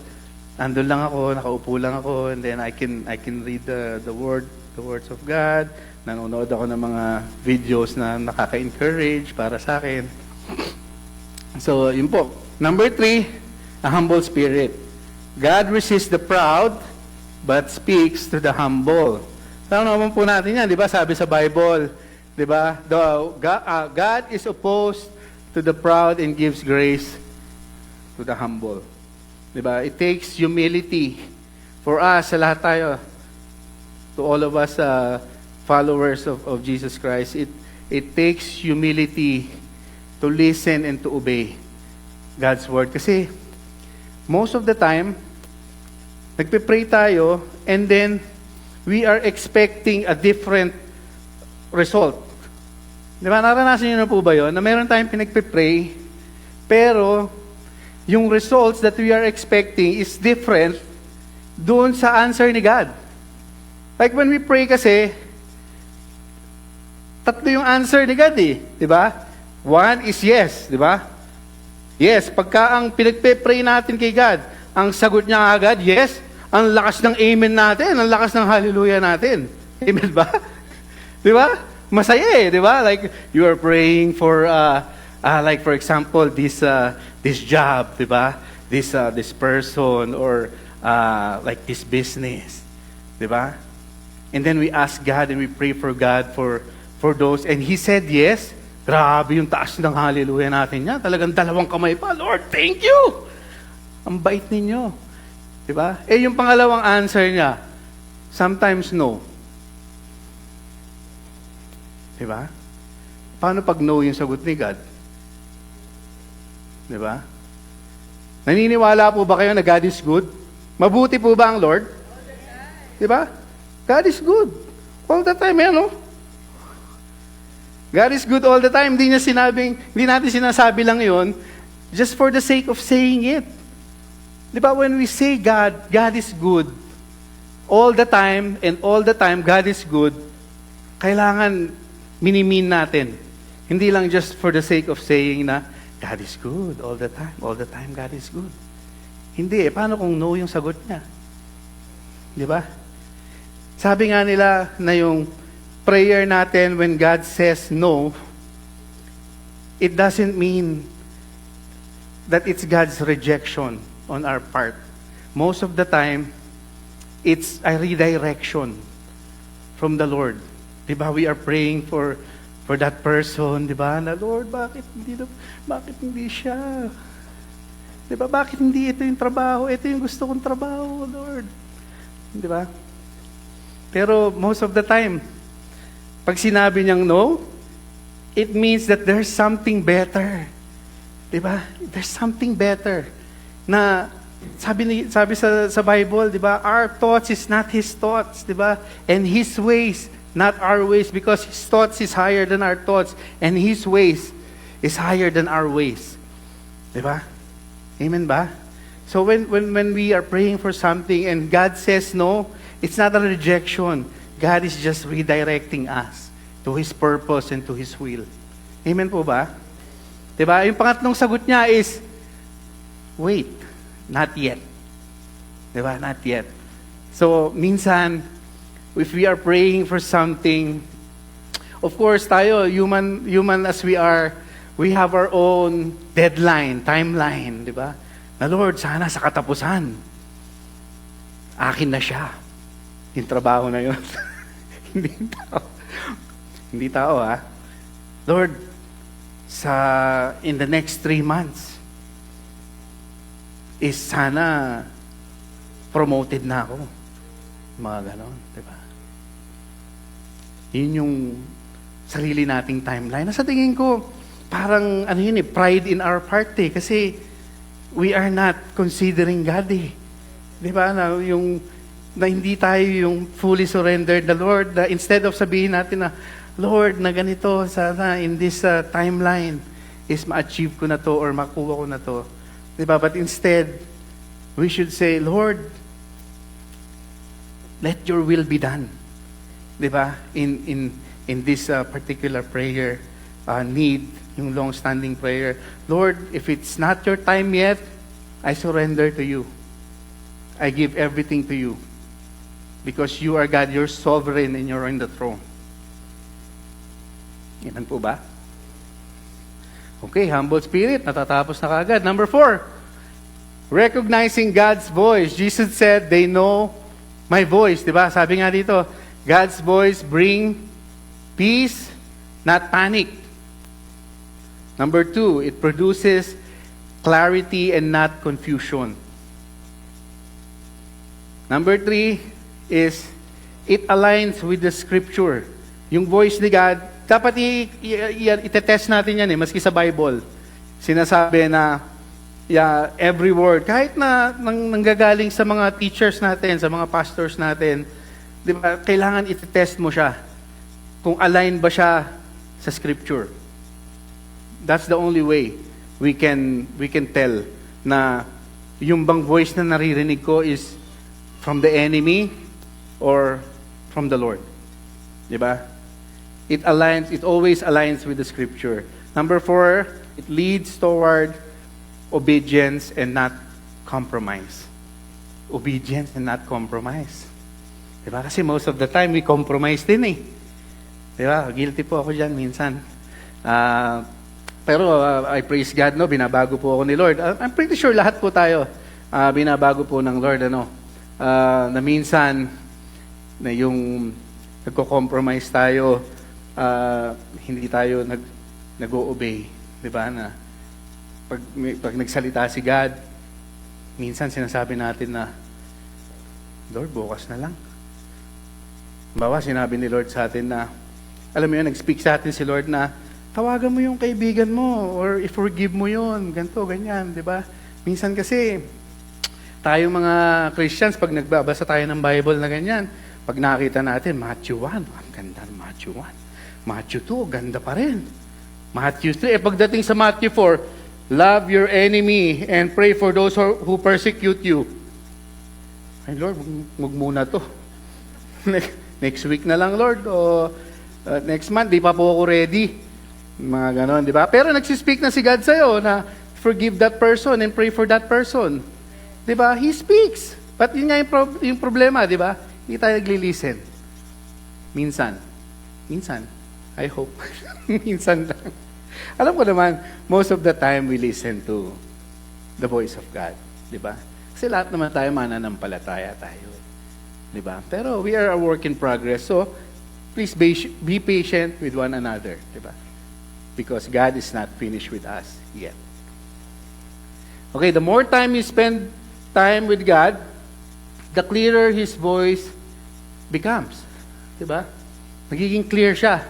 andun lang ako, nakaupo lang ako, and then I can read the words of God. Nanonood ako ng mga videos na nakaka-encourage para sa akin. So, yun po. Number 3, a humble spirit. God resists the proud, but speaks to the humble. Tama naman po natin yan, di ba? Sabi sa Bible, di ba? God is opposed to the proud and gives grace to the humble. Di ba? It takes humility for us, sa lahat tayo, to all of us followers of Jesus Christ. It takes humility to listen and to obey God's word. Kasi most of the time, nagpe-pray tayo and then we are expecting a different result. Di ba? Naranasan niyo na po ba yun? Na meron tayong pinagpe-pray, pero yung results that we are expecting is different doon sa answer ni God. Like when we pray kasi, tatlo yung answer ni God eh. Di ba? One is yes. Di ba? Yes. Pagka ang pinagpe-pray natin kay God, ang sagot niya agad, yes. Ang lakas ng amen natin, ang lakas ng hallelujah natin. Amen ba? Di ba? Masaya eh, di ba? Like, you are praying for, like for example, this job, di ba? This person, or like this business. Di ba? And then we ask God and we pray for God for those. And He said yes. Grabe yung taas ng hallelujah natin niya. Talagang dalawang kamay pa. Lord, thank you! Ang bait ninyo. Diba? Eh, yung pangalawang answer niya, sometimes no. Diba? Paano pag no yung sagot ni God? Diba? Naniniwala po ba kayo na God is good? Mabuti po ba ang Lord? Diba? God is good. All the time, no? God is good all the time. Hindi natin sinasabi lang yon just for the sake of saying it. Di ba, when we say God is good, all the time, and all the time, God is good, kailangan minimin natin. Hindi lang just for the sake of saying na, God is good all the time, God is good. Hindi paano kung no yung sagot niya? Di ba? Sabi nga nila na yung prayer natin when God says no, it doesn't mean that it's God's rejection on our part. Most of the time, it's a redirection from the Lord. Diba? We are praying for that person, diba? Na Lord, bakit hindi siya? Diba? Bakit hindi ito yung trabaho? Ito yung gusto kong trabaho, Lord. Diba? Pero most of the time, pag sinabi niyang no, it means that there's something better. Diba? There's something better. Na sabi sa Bible, diba? Our thoughts is not His thoughts, diba? And His ways, not our ways, because His thoughts is higher than our thoughts, and His ways is higher than our ways. Diba? Amen ba? So when we are praying for something and God says no, it's not a rejection. God is just redirecting us to His purpose and to His will. Amen po ba? Diba? Yung pangatlong sagot niya is, wait, not yet. Diba? Not yet. So, minsan, if we are praying for something, of course, tayo, human as we are, we have our own deadline, timeline, diba? Na Lord, sana sa katapusan, akin na siya. Yung trabaho na yun. Hindi tao, ha? Lord, in the next 3 months, is sana promoted na ako. Mga ganon, di ba? Yun yung sarili nating timeline. Nasa tingin ko, parang, pride in our part eh. Kasi, we are not considering God eh. Di ba? Na hindi tayo yung fully surrendered the Lord. Instead of sabihin natin na, Lord, na ganito, sana in this timeline, is ma-achieve ko na to or makuha ko na to. Diba? But instead, we should say, Lord, let your will be done. Diba? In this particular prayer need, yung long-standing prayer. Lord, if it's not your time yet, I surrender to you. I give everything to you. Because you are God, you're sovereign and you're on the throne. Yan po ba? Okay, humble spirit, natatapos na kagad. Number 4, recognizing God's voice. Jesus said, they know my voice. Diba? Sabi nga dito, God's voice bring peace, not panic. Number 2, it produces clarity and not confusion. Number 3 is, it aligns with the Scripture. Yung voice ni God, dapat itetest natin yan maski sa Bible. Sinasabi na every word, kahit na nanggagaling sa mga teachers natin, sa mga pastors natin, di ba, kailangan itetest mo siya kung align ba siya sa Scripture. That's the only way we can tell na yung bang voice na naririnig ko is from the enemy or from the Lord. Di ba? It always aligns with the Scripture. Number 4, it leads toward obedience and not compromise. Obedience and not compromise. Diba? Kasi most of the time, we compromise din Diba? Guilty po ako dyan minsan. Pero I praise God, binabago po ako ni Lord. I'm pretty sure lahat po tayo, binabago po ng Lord, na minsan, na yung nagko-compromise tayo, hindi tayo nag-o-obey. Diba? Na pag nagsalita si God, minsan sinasabi natin na, Lord, bukas na lang. Bawa, sinabi ni Lord sa atin na, alam mo yun, nag-speak sa atin si Lord na, tawagan mo yung kaibigan mo, or i-forgive mo yun, ganito, ganyan, di ba? Minsan kasi, tayong mga Christians, pag nagbabasa tayo ng Bible na ganyan, pag nakita natin, Matthew 1, ang ganda ng Matthew 1. Matthew 2, ganda pa rin. Matthew 3, pagdating sa Matthew 4, love your enemy and pray for those who persecute you. Ay Lord, wag muna to. Next week na lang, Lord, o next month, di pa po ako ready. Mga ganon, di ba? Pero nagsispeak na si God sa'yo na forgive that person and pray for that person. Di ba? He speaks. But yun nga yung problema, di ba? Hindi tayo nagli-listen. Minsan. I hope. Minsan lang. Alam ko naman, most of the time we listen to the voice of God. Di ba? Kasi lahat naman tayo mananampalataya tayo. Di ba? Pero we are a work in progress. So, please be patient with one another. Di ba? Because God is not finished with us yet. Okay, the more time you spend time with God, the clearer His voice becomes. Di ba? Nagiging clear siya.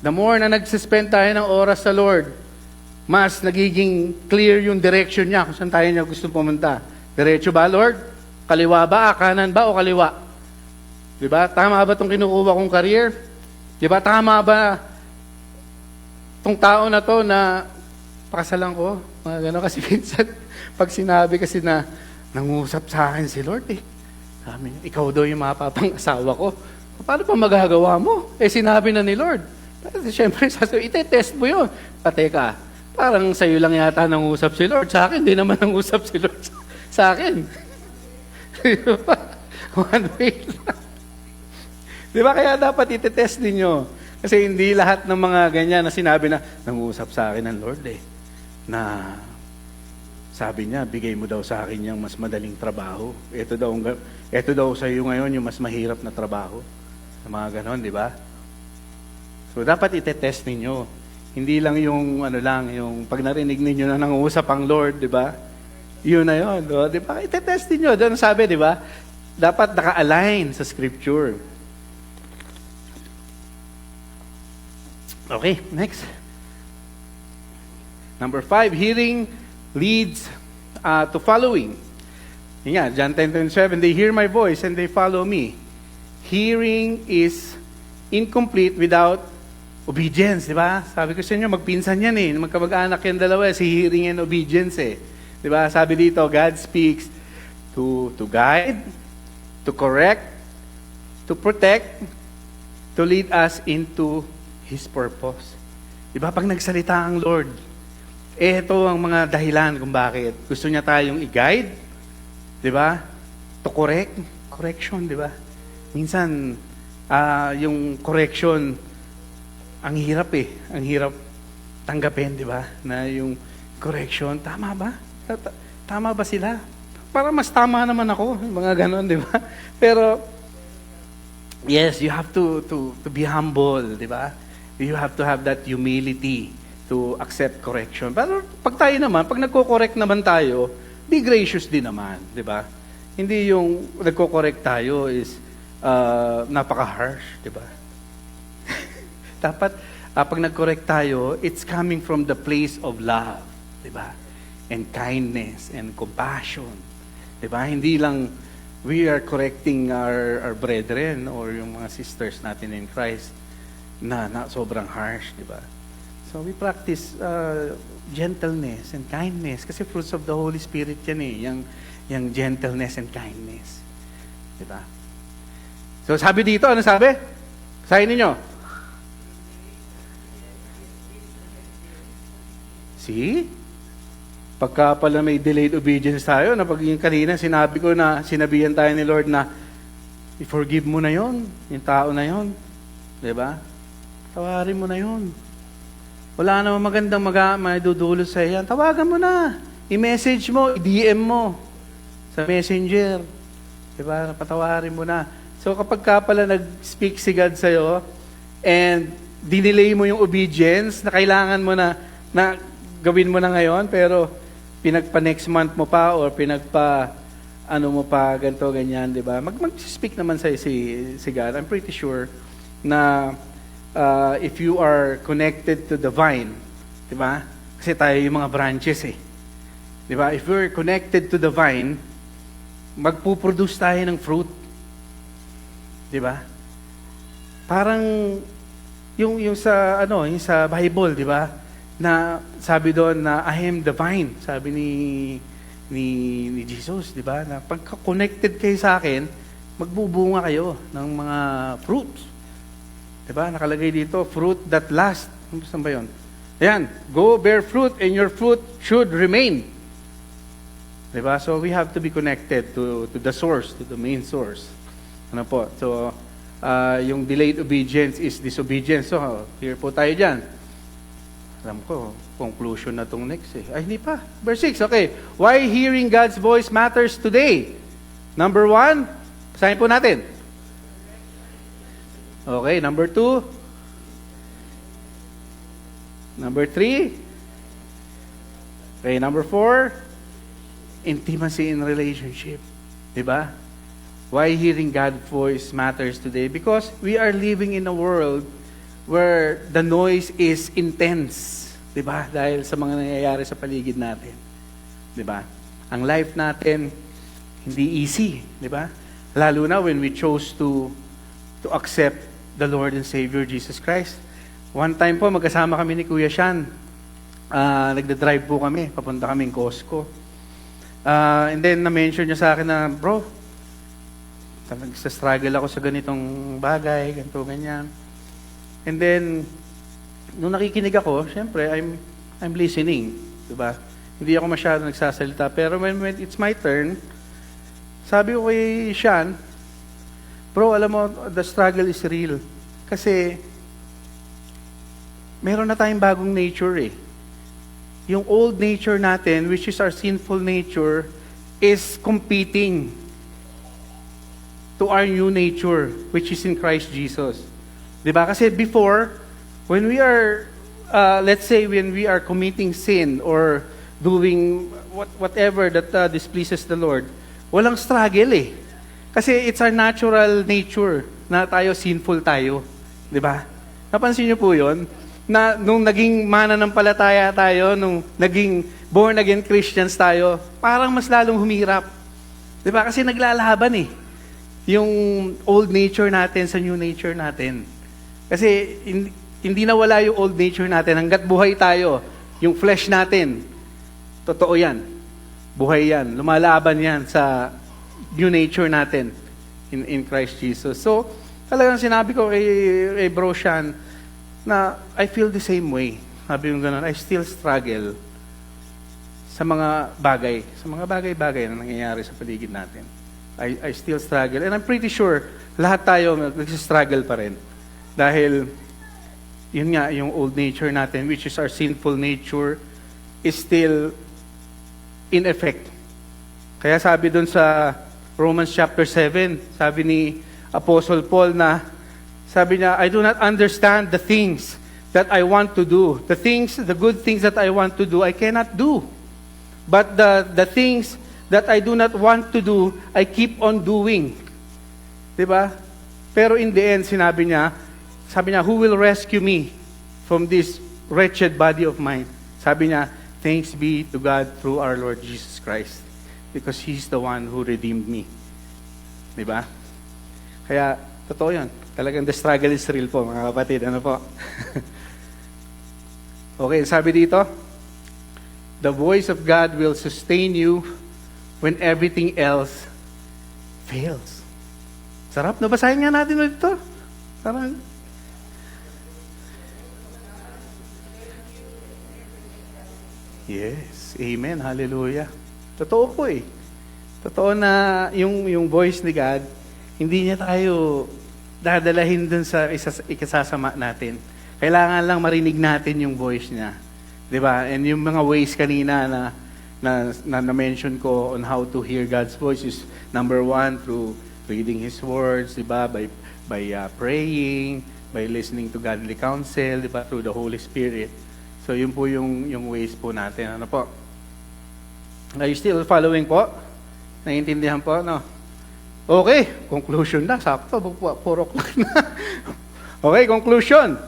The more na nagsispend tayo ng oras sa Lord, mas nagiging clear yung direction niya kung saan tayo niya gusto pumunta. Diretso ba, Lord? Kaliwa ba? Kanan ba o kaliwa? Diba? Tama ba itong kinukuha kong career? Diba? Tama ba itong tao na to na pakasalan ko? Mga gano'n kasi minsan, pag sinabi kasi na nangusap sa akin si Lord sabi niya, ikaw daw yung mapapang-asawa ko. Paano pa magagawa mo? Sinabi na ni Lord. Siyempre, itetest mo yun. Teka, parang sa'yo lang yata nangusap si Lord. Sa akin, di naman nangusap si Lord sa akin. One way lang. Di ba? Kaya dapat itetest ninyo. Kasi hindi lahat ng mga ganyan na sinabi na, nangusap sa akin ng Lord na sabi niya, bigay mo daw sa akin yung mas madaling trabaho. Ito daw sa iyo ngayon yung mas mahirap na trabaho. Mga ganon, di ba? So, dapat itetest ninyo. Hindi lang yung, yung pag narinig ninyo na nangusap ang Lord, di ba? Yun na yun, di ba? Itetest ninyo. Doon sabi, di ba? Dapat naka-align sa Scripture. Okay, next. Number 5, hearing leads to following. Yun nga, John 10:27, they hear my voice and they follow me. Hearing is incomplete without Obedience, di ba? Sabi ko sa inyo, magpinsan yan eh. Magkamag-anak yan dalawa, si hearing and obedience eh. Di ba? Sabi dito, God speaks to guide, to correct, to protect, to lead us into His purpose. Di ba? Pag nagsalita ang Lord, ito ang mga dahilan kung bakit. Gusto niya tayong i-guide, di ba? To correct, correction, di ba? Minsan, yung correction, ang hirap eh. Ang hirap tanggapin, di ba? Na yung correction, tama ba? Tama ba sila? Para mas tama naman ako. Mga ganon, di ba? Pero, yes, you have to be humble, di ba? You have to have that humility to accept correction. Pero pag tayo naman, pag nagko-correct naman tayo, be gracious din naman, di ba? Hindi yung nagko-correct tayo is napaka-harsh, di ba? Dapat, pag nag-correct tayo, it's coming from the place of love, di ba? And kindness and compassion, di ba? Hindi lang we are correcting our brethren or yung mga sisters natin in Christ na sobrang harsh, di ba? So we practice gentleness and kindness kasi fruits of the Holy Spirit yan eh, yung gentleness and kindness, di ba? So sabi dito, ano sabi? Sabi ninyo? See? Pagka pala may delayed obedience tayo, na pag yung kanina sinabi ko na, sinabihan tayo ni Lord na, i-forgive mo na yon, yung tao na yon, di ba? Tawarin mo na yon. Wala namang magandang madudulot sa iyan. Tawagan mo na. I-message mo, i-DM mo sa messenger. Di ba? Patawarin mo na. So kapag ka pala nag-speak si God sa'yo, and dinelay mo yung obedience, na kailangan mo na gawin mo na ngayon, pero pinagpa-next month mo pa or ganito, ganyan, di ba? Mag-speak naman sa'yo si God. I'm pretty sure na if you are connected to the vine, di ba? Kasi tayo yung mga branches eh. Di ba? If we're connected to the vine, magpuproduce tayo ng fruit. Di ba? Parang yung sa Bible, di ba? Na sabi doon na I am the vine, sabi ni Jesus, di ba? Na pagka connected kayo sa akin, magbubunga kayo ng mga fruits. Di ba? Nakalagay dito, fruit that last. Saan ba yun? Ayan, go bear fruit and your fruit should remain. Di ba? So we have to be connected to the source, to the main source. Ano po? So, yung delayed obedience is disobedience. So, here po tayo dyan. Alam ko, conclusion na itong next eh. Ay, hindi pa. Verse 6, okay. Why hearing God's voice matters today? Number 1, basahin po natin. Okay, number 2. Number 3. Okay, number 4. Intimacy in relationship. Diba? Why hearing God's voice matters today? Because we are living in a world where the noise is intense, 'di ba? Dahil sa mga nangyayari sa paligid natin. 'Di ba? Ang life natin hindi easy, 'di ba? Lalo na when we chose to accept the Lord and Savior Jesus Christ. One time po magkasama kami ni Kuya Sean. Nagda-drive po kami, papunta kaming Costco. And then na-mention niya sa akin na, bro, nagsa-struggle ako sa ganitong bagay, ganito, ganyan. And then, nung nakikinig ako, syempre, I'm listening, diba? Hindi ako masyado nagsasalita. Pero when it's my turn, sabi ko kay Sean, bro, alam mo, the struggle is real. Kasi, meron na tayong bagong nature eh. Yung old nature natin, which is our sinful nature, is competing to our new nature, which is in Christ Jesus. Diba? Kasi before, when we are, let's say, when we are committing sin or doing whatever that displeases the Lord, walang struggle eh. Kasi it's our natural nature na tayo sinful tayo. Diba? Napansin niyo po yun? Na nung naging mananampalataya tayo, nung naging born again Christians tayo, parang mas lalong humirap. Diba? Kasi naglalaban eh. Yung old nature natin sa new nature natin. Kasi hindi nawala yung old nature natin. Hanggat buhay tayo, yung flesh natin, totoo yan. Buhay yan. Lumalaban yan sa new nature natin in Christ Jesus. So, talagang sinabi ko kay Bro Sean na I feel the same way. Sabi yung ganun, I still struggle sa mga bagay-bagay na nangyayari sa paligid natin. I still struggle. And I'm pretty sure, lahat tayo nag-struggle pa rin. Dahil, yun nga, yung old nature natin, which is our sinful nature, is still in effect. Kaya sabi dun sa Romans chapter 7, sabi ni Apostle Paul na, sabi niya, I do not understand the things that I want to do. The good things that I want to do, I cannot do. But the things that I do not want to do, I keep on doing. Diba? Pero in the end, sabi niya, who will rescue me from this wretched body of mine? Sabi niya, thanks be to God through our Lord Jesus Christ. Because He's the one who redeemed me. Diba? Kaya, totoo yun. Talagang the struggle is real po, mga kapatid. Ano po? Okay, sabi dito, the voice of God will sustain you when everything else fails. Sarap. Nabasahin nga natin ulit ito. Sarap. Yes. Amen. Hallelujah. Totoo po eh. Totoo na yung voice ni God, hindi niya tayo dadalahin dun sa ikasasama natin. Kailangan lang marinig natin yung voice niya. 'Di ba? And yung mga ways kanina na mention ko on how to hear God's voice is number 1, through reading His words, 'di ba? By praying, by listening to godly counsel, 'di ba? Through the Holy Spirit. So yun po yung ways po natin. Ano po? Are you still following po? Naiintindihan po, no? Okay, conclusion na. Sakto, 4 o'clock na. Okay, conclusion.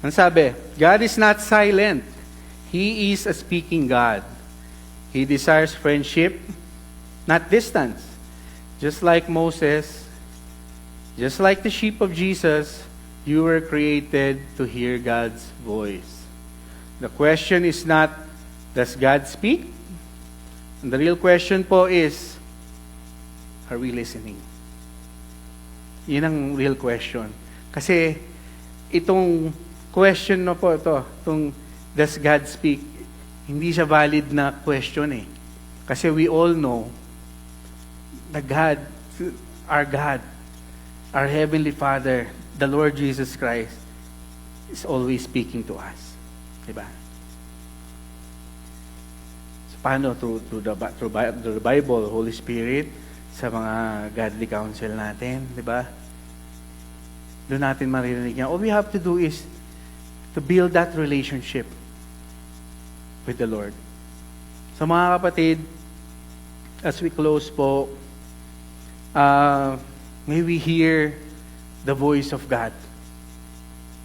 Ang sabi, God is not silent. He is a speaking God. He desires friendship, not distance. Just like Moses, just like the sheep of Jesus, you were created to hear God's voice. The question is not, does God speak? And the real question po is, are we listening? Yun ang real question. Kasi itong question na po itong does God speak, hindi siya valid na question eh. Kasi we all know that God, our Heavenly Father, the Lord Jesus Christ, is always speaking to us. Diba? So, paano? Through the Bible, Holy Spirit, sa mga godly counsel natin, diba? Doon natin maririnig yan. All we have to do is to build that relationship with the Lord. So mga kapatid, as we close po, may we hear the voice of God.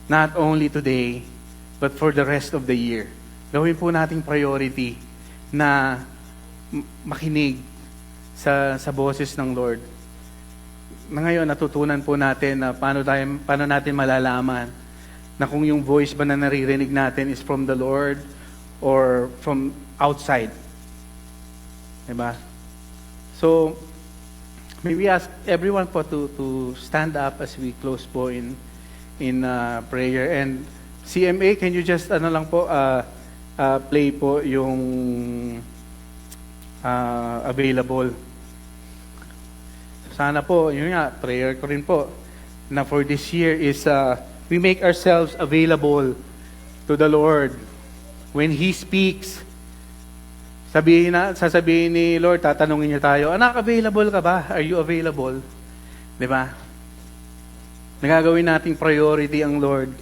Not only today, but for the rest of the year. Gawin po nating priority na makinig sa boses ng Lord. Na ngayon, natutunan po natin na paano natin malalaman na kung yung voice ba na naririnig natin is from the Lord or from outside. Diba? So, may we ask everyone po to stand up as we close po in prayer. And CMA, can you just play po yung available. Sana po, yun nga, prayer ko rin po, na for this year is we make ourselves available to the Lord. When He speaks, sasabihin ni Lord, tatanungin niya tayo, anak, available ka ba? Are you available? Diba? Nagagawin nating priority ang Lord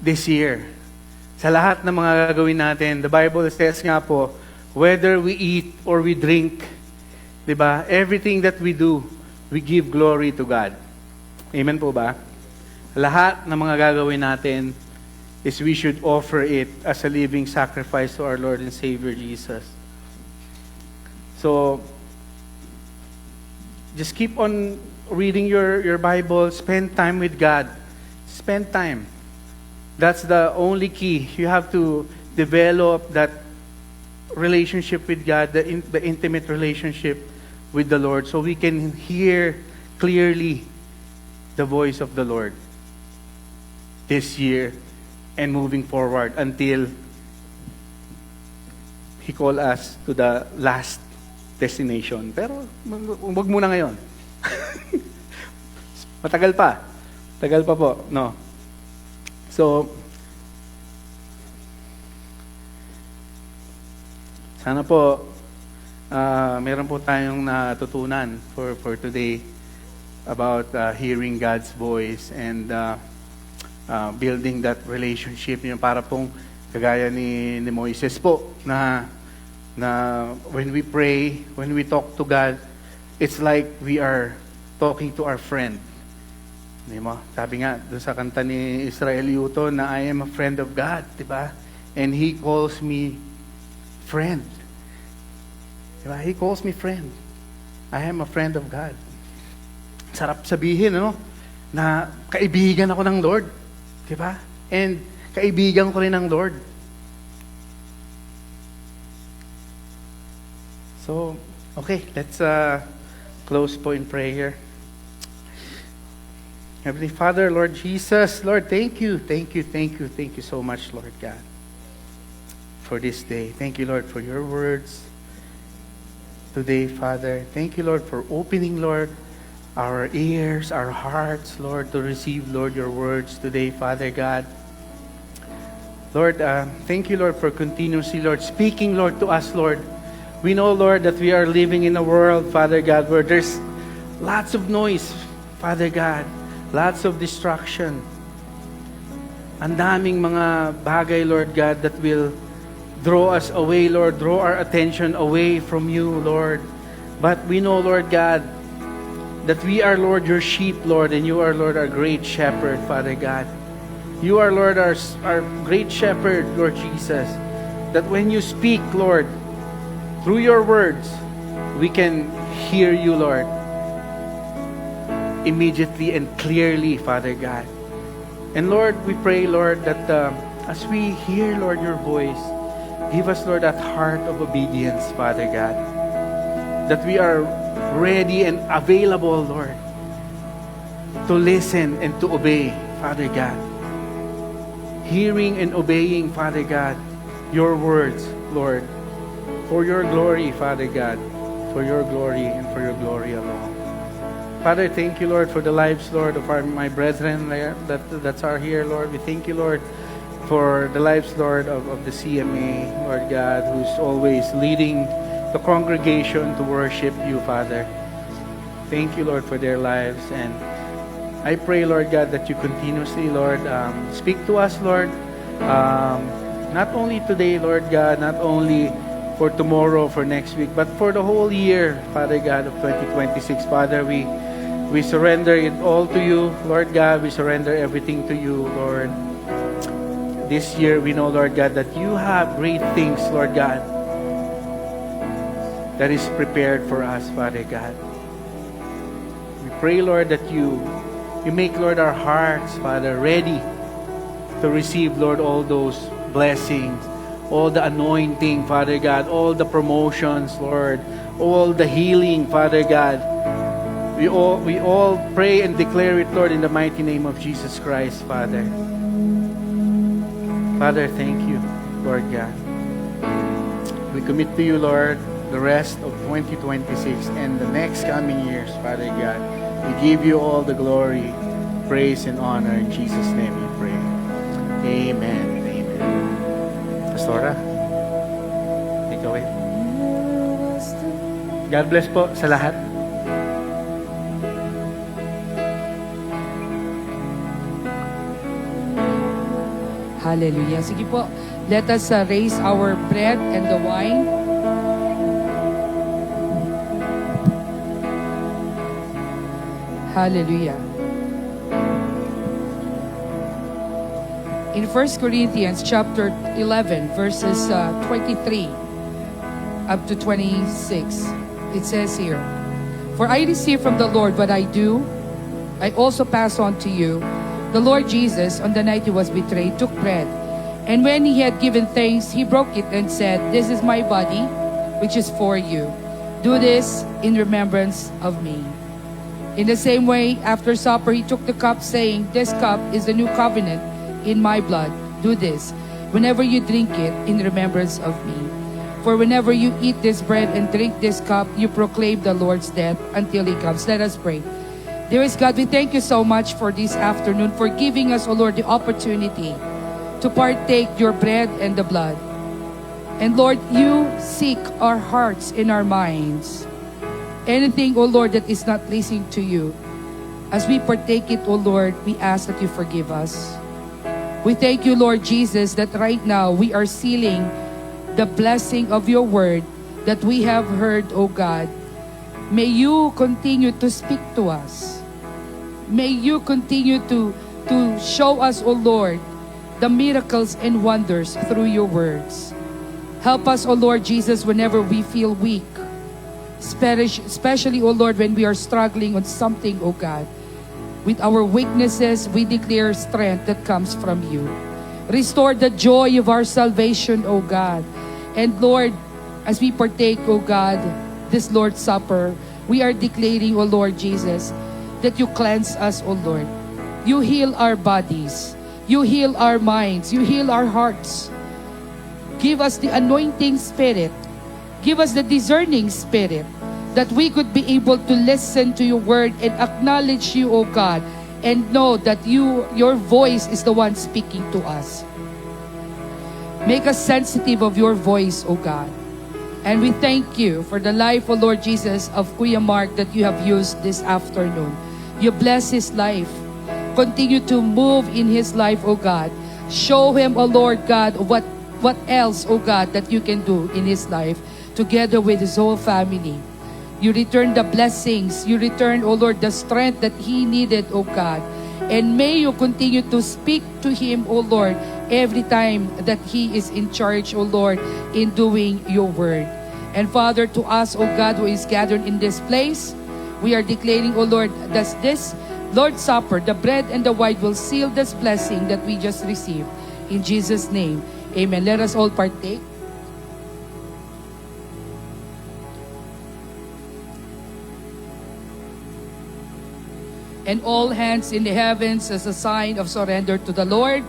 this year. Sa lahat ng mga gagawin natin, the Bible says nga po, whether we eat or we drink, diba? Everything that we do, we give glory to God. Amen po ba? Lahat ng mga gagawin natin is we should offer it as a living sacrifice to our Lord and Savior Jesus. So, just keep on reading your Bible, spend time with God. Spend time. That's the only key. You have to develop that relationship with God, the intimate relationship with the Lord, so we can hear clearly the voice of the Lord this year and moving forward until He call us to the last destination. Pero wag muna ngayon. Matagal pa. Tagal pa po, no? So, sana po meron po tayong natutunan for today about hearing God's voice and building that relationship, yung para pong kagaya ni Moises po na when we pray, when we talk to God, it's like we are talking to our friend. Di mo? Sabi nga doon sa kanta ni Israel Yuto na I am a friend of God, di ba? And He calls me friend. Di ba? He calls me friend. I am a friend of God. Sarap sabihin, no? Na kaibigan ako ng Lord. Di ba? And kaibigan ko rin ng Lord. So, okay, let's close po in prayer. Heavenly Father, Lord Jesus, Lord, thank you so much, Lord God, for this day. Thank you, Lord, for your words today, Father. Thank you, Lord, for opening, Lord, our ears, our hearts, Lord, to receive, Lord, your words today, Father God. Lord, thank you, Lord, for continuously, Lord, speaking, Lord, to us, Lord. We know, Lord, that we are living in a world, Father God, where there's lots of noise, Father God, lots of distraction. Ang daming mga bagay, Lord God, that will draw us away, Lord, draw our attention away from you, Lord. But we know, Lord God, that we are, Lord, your sheep, Lord, and you are, Lord, our great shepherd, Father God. You are, Lord, our great shepherd, Lord Jesus, that when you speak, Lord, through your words, we can hear you, Lord, immediately and clearly, Father God. And Lord, we pray, Lord, that as we hear, Lord, your voice, give us, Lord, that heart of obedience, Father God, that we are ready and available, Lord, to listen and to obey, Father God. Hearing and obeying, Father God, your words, Lord, for your glory, Father God, for your glory and for your glory alone. Father, thank you, Lord, for the lives, Lord, of my brethren that are here, Lord. We thank you, Lord, for the lives, Lord, of the CMA, Lord God, who's always leading the congregation to worship you, Father. Thank you, Lord, for their lives. And I pray, Lord God, that you continuously, Lord, speak to us, Lord, not only today, Lord God, not only for tomorrow, for next week, but for the whole year, Father God, of 2026. Father, we surrender it all to you, Lord God. We surrender everything to you, Lord. This year, we know, Lord God, that you have great things, Lord God, that is prepared for us, Father God. We pray, Lord, that you make, Lord, our hearts, Father, ready to receive, Lord, all those blessings, all the anointing, Father God, all the promotions, Lord, all the healing, Father God. We all pray and declare it, Lord, in the mighty name of Jesus Christ, Father. Father, thank you, Lord God. We commit to you, Lord, the rest of 2026 and the next coming years, Father God. We give you all the glory, praise, and honor. In Jesus' name we pray. Amen. Amen. Pastora, take away. God bless po sa lahat. Hallelujah. Sige po, let us raise our bread and the wine. Hallelujah. In 1 Corinthians chapter 11, verses 23 up to 26, it says here, "For I received from the Lord what I also pass on to you, The Lord Jesus, on the night he was betrayed, took bread. And when he had given thanks, he broke it and said, "This is my body, which is for you. Do this in remembrance of me." In the same way, after supper, he took the cup, saying, "This cup is the new covenant in my blood. Do this whenever you drink it in remembrance of me. For whenever you eat this bread and drink this cup, you proclaim the Lord's death until he comes." Let us pray. Dearest God, we thank you so much for this afternoon, for giving us, O Lord, the opportunity to partake your bread and the blood. And Lord, you seek our hearts and our minds. Anything, O Lord, that is not pleasing to you, as we partake it, O Lord, we ask that you forgive us. We thank you, Lord Jesus, that right now we are sealing the blessing of your word that we have heard, O God. May you continue to speak to us. May you continue to show us, O Lord, the miracles and wonders through your words. Help us, O Lord Jesus, whenever we feel weak. Especially, O Lord, when we are struggling on something, O God. With our weaknesses, we declare strength that comes from you. Restore the joy of our salvation, O God. And Lord, as we partake, O God, this Lord's Supper, we are declaring, O Lord Jesus, that you cleanse us, O Lord. You heal our bodies. You heal our minds. You heal our hearts. Give us the anointing spirit. Give us the discerning spirit, that we could be able to listen to your word and acknowledge you, O God, and know that your voice is the one speaking to us. Make us sensitive of your voice, O God. And we thank you for the life, O Lord Jesus, of Kuya Mark that you have used this afternoon. You bless his life. Continue to move in his life, O God. Show him, O Lord God, what else, O God, that you can do in his life, together with his whole family. You return the blessings. You return, O Lord, the strength that he needed, O God. And may you continue to speak to him, O Lord, every time that he is in charge, O Lord, in doing your word. And Father, to us, O God, who is gathered in this place, we are declaring, O Lord, that this Lord's Supper, the bread and the wine, will seal this blessing that we just received. In Jesus' name, amen. Let us all partake. And all hands in the heavens as a sign of surrender to the Lord.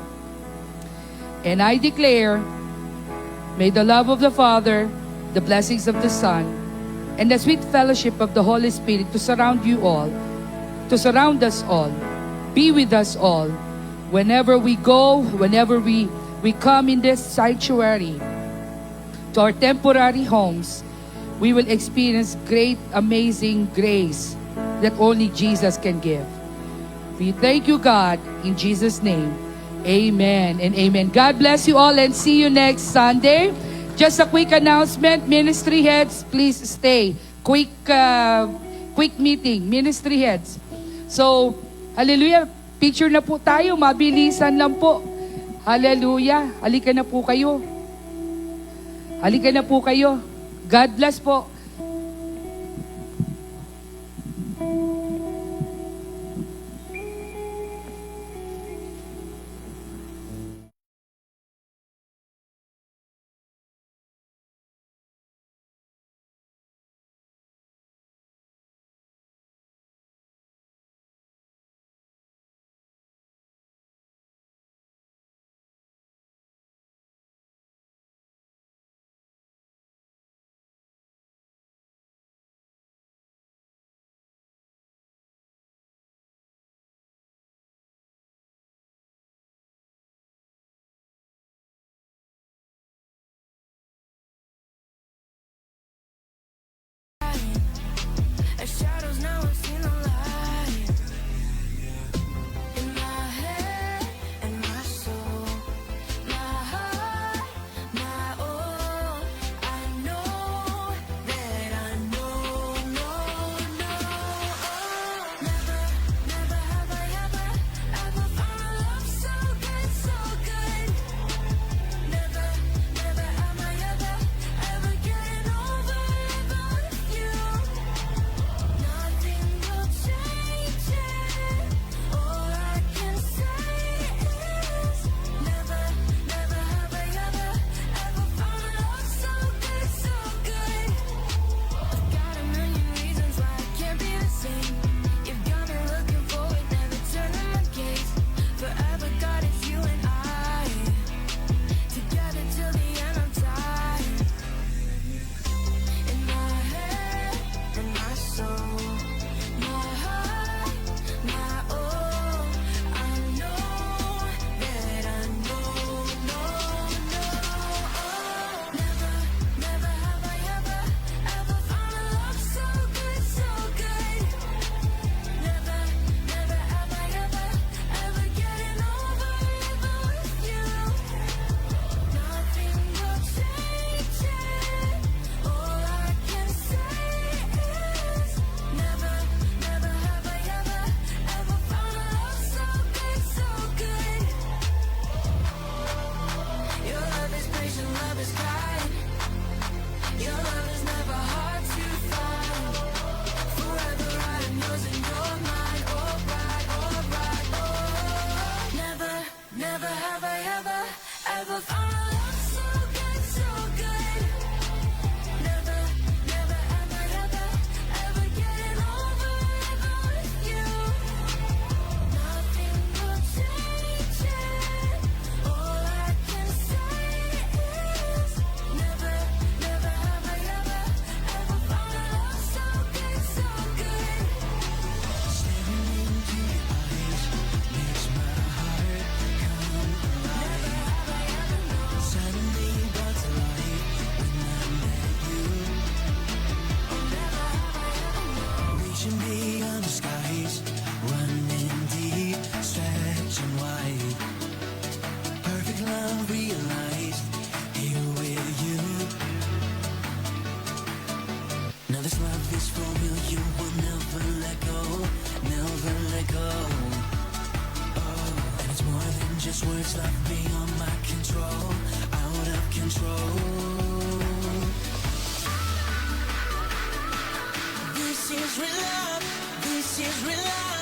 And I declare, may the love of the Father, the blessings of the Son, and the sweet fellowship of the Holy Spirit to surround you all, to surround us all, be with us all, whenever we go, whenever we come in this sanctuary, to our temporary homes, we will experience great, amazing grace that only Jesus can give. We thank you, God, in Jesus' name. Amen and amen. God bless you all and see you next Sunday. Just a quick announcement, ministry heads, please stay. Quick meeting, ministry heads. So, hallelujah, picture na po tayo, mabilisan lang po. Hallelujah, halika na po kayo. Halika na po kayo. God bless po. it's love beyond my control, out of control. This is real love, this is real love.